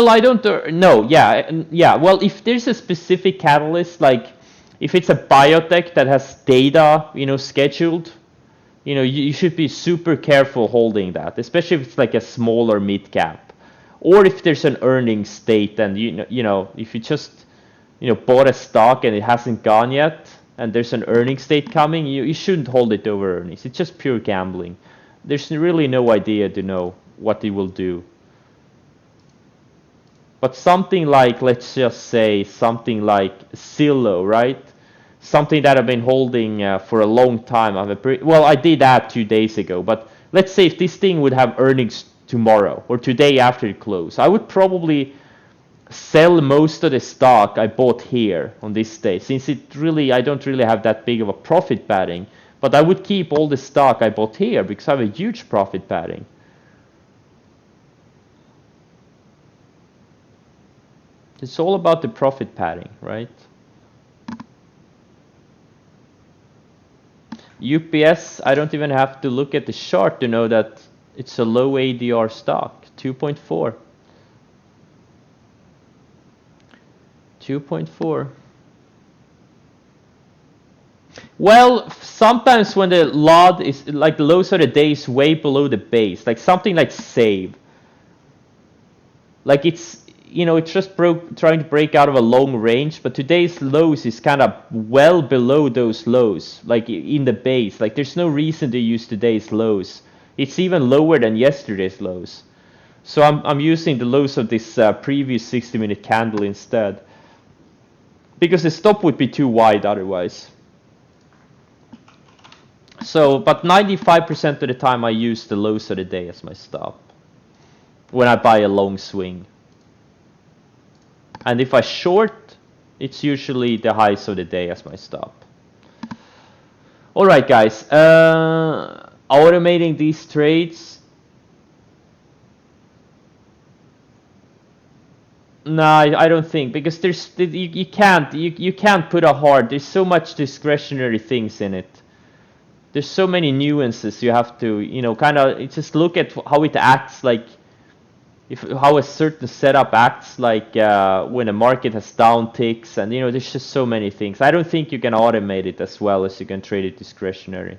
I don't know. Yeah. Well, if there's a specific catalyst, like if it's a biotech that has data, you know, scheduled, you know, you should be super careful holding that, especially if it's like a smaller mid cap, or if there's an earnings date and you know, if you just bought a stock and it hasn't gone yet, and there's an earnings date coming, you shouldn't hold it over earnings. It's just pure gambling. There's really no idea to know what it will do. But something like, let's just say, something like Zillow, right? Something that I've been holding for a long time. Well, I did that 2 days ago, but let's say if this thing would have earnings tomorrow or today after it close, I would probably sell most of the stock I bought here on this day, since I don't really have that big of a profit padding, but I would keep all the stock I bought here because I have a huge profit padding. It's all about the profit padding, right? UPS, I don't even have to look at the chart to know that it's a low ADR stock, 2.4. 2.4. Well, sometimes when the lot is like the lows of the day is way below the base, like something like save, like it's just trying to break out of a long range, but today's lows is kind of well below those lows, like in the base. Like there's no reason to use today's lows. It's even lower than yesterday's lows. So I'm using the lows of this previous 60-minute candle instead. because the stop would be too wide otherwise. So, but 95% of the time I use the lows of the day as my stop when I buy a long swing. And if I short, it's usually the highs of the day as my stop. Alright guys, automating these trades. No, I don't think, because you can't put a hard. There's so much discretionary things in it. There's so many nuances you have to, kind of just look at how it acts, like how a certain setup acts, like when a market has down ticks, and there's just so many things. I don't think you can automate it as well as you can trade it discretionary.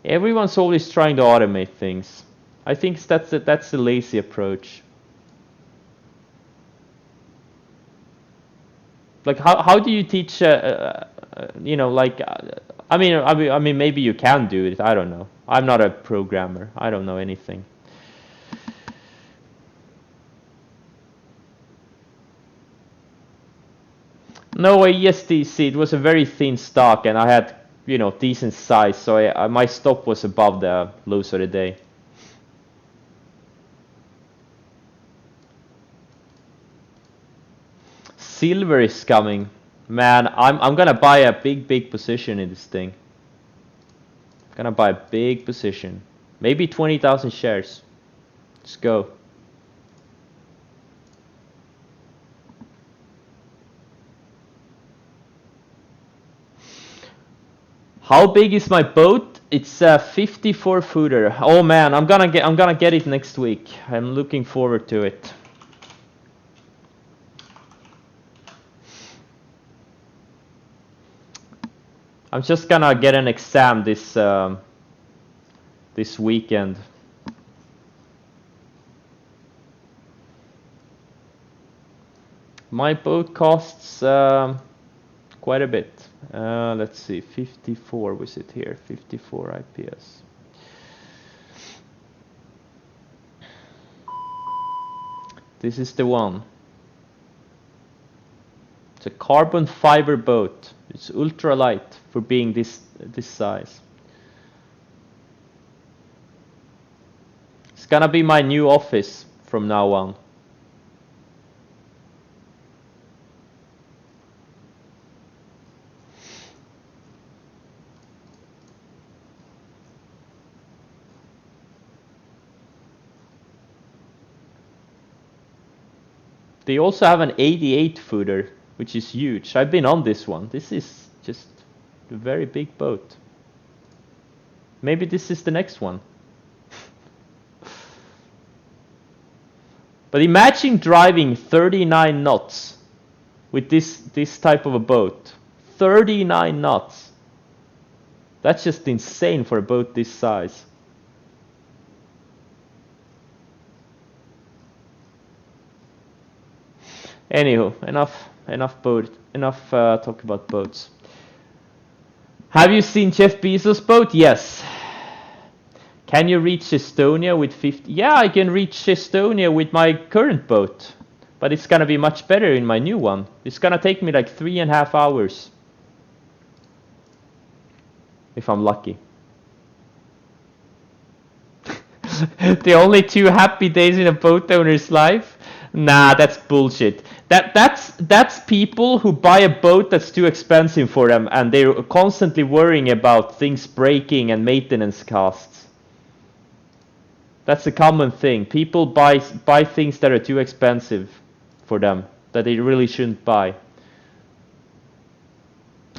Everyone's always trying to automate things. I think that's the lazy approach. Like how do you teach? Like I mean, maybe you can do it. I don't know. I'm not a programmer. I don't know anything. No, ESTC. It was a very thin stock, and I had decent size, so my stop was above the lows of the day. Silver is coming. Man, I'm gonna buy a big position in this thing. Gonna buy a big position. Maybe 20,000 shares. Let's go. How big is my boat? It's a 54 footer. Oh man, I'm gonna get it next week. I'm looking forward to it. I'm just gonna get an exam this weekend. My boat costs quite a bit. Let's see, 54 was it here? 54 IPS. This is the one. It's a carbon fiber boat. It's ultra light for being this size. It's gonna be my new office from now on. They also have an 88 footer, which is huge. I've been on this one. This is just a very big boat. Maybe this is the next one. But imagine driving 39 knots with this type of a boat. 39 knots. That's just insane for a boat this size. Anywho, enough talk about boats. Have you seen Jeff Bezos' boat? Yes. Can you reach Estonia with 50? Yeah, I can reach Estonia with my current boat, but it's gonna be much better in my new one. It's gonna take me like 3.5 hours, if I'm lucky. The only 2 happy days in a boat owner's life? Nah, that's bullshit. That's people who buy a boat that's too expensive for them, and they're constantly worrying about things breaking and maintenance costs. That's a common thing. People buy things that are too expensive for them, that they really shouldn't buy.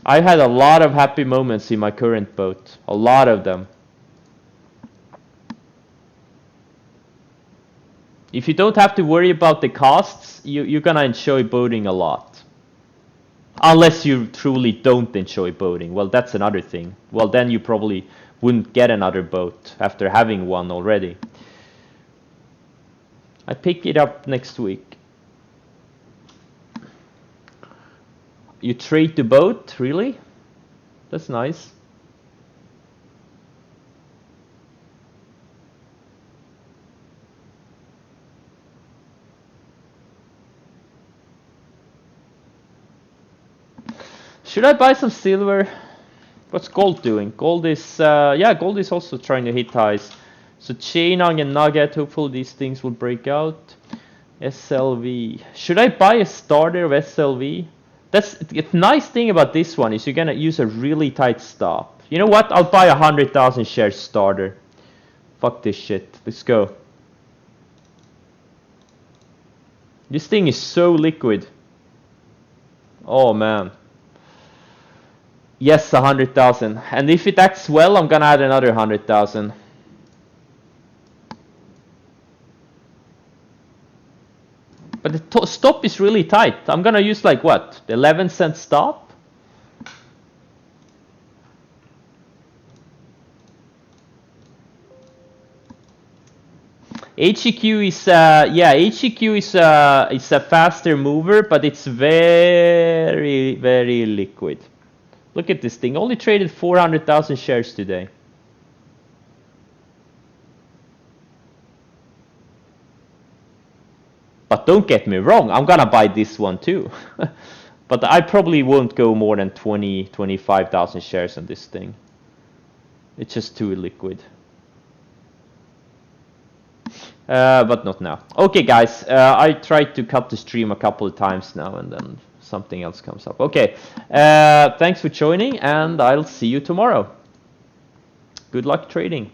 I had a lot of happy moments in my current boat. A lot of them. If you don't have to worry about the costs, you're gonna enjoy boating a lot. Unless you truly don't enjoy boating. Well, that's another thing. Well, then you probably wouldn't get another boat after having one already. I pick it up next week. You trade the boat? Really? That's nice. Should I buy some silver? What's gold doing? Gold is, yeah, gold is also trying to hit highs. So Chainung and Nugget, hopefully these things will break out. SLV. Should I buy a starter of SLV? That's the nice thing about this one is you're gonna use a really tight stop. You know what? I'll buy 100,000 shares starter. Fuck this shit. Let's go. This thing is so liquid. Oh man. Yes, 100,000. And if it acts well, I'm gonna add another 100,000. But the stop is really tight. I'm gonna use like what? The 11-cent stop? HEQ is yeah, HEQ is a faster mover, but it's very, very liquid. Look at this thing. Only traded 400,000 shares today. But don't get me wrong, I'm gonna buy this one too. But I probably won't go more than 25,000 shares on this thing. It's just too liquid. But not now. Okay, guys, I tried to cut the stream a couple of times now, and then something else comes up. Okay, thanks for joining, and I'll see you tomorrow. Good luck trading.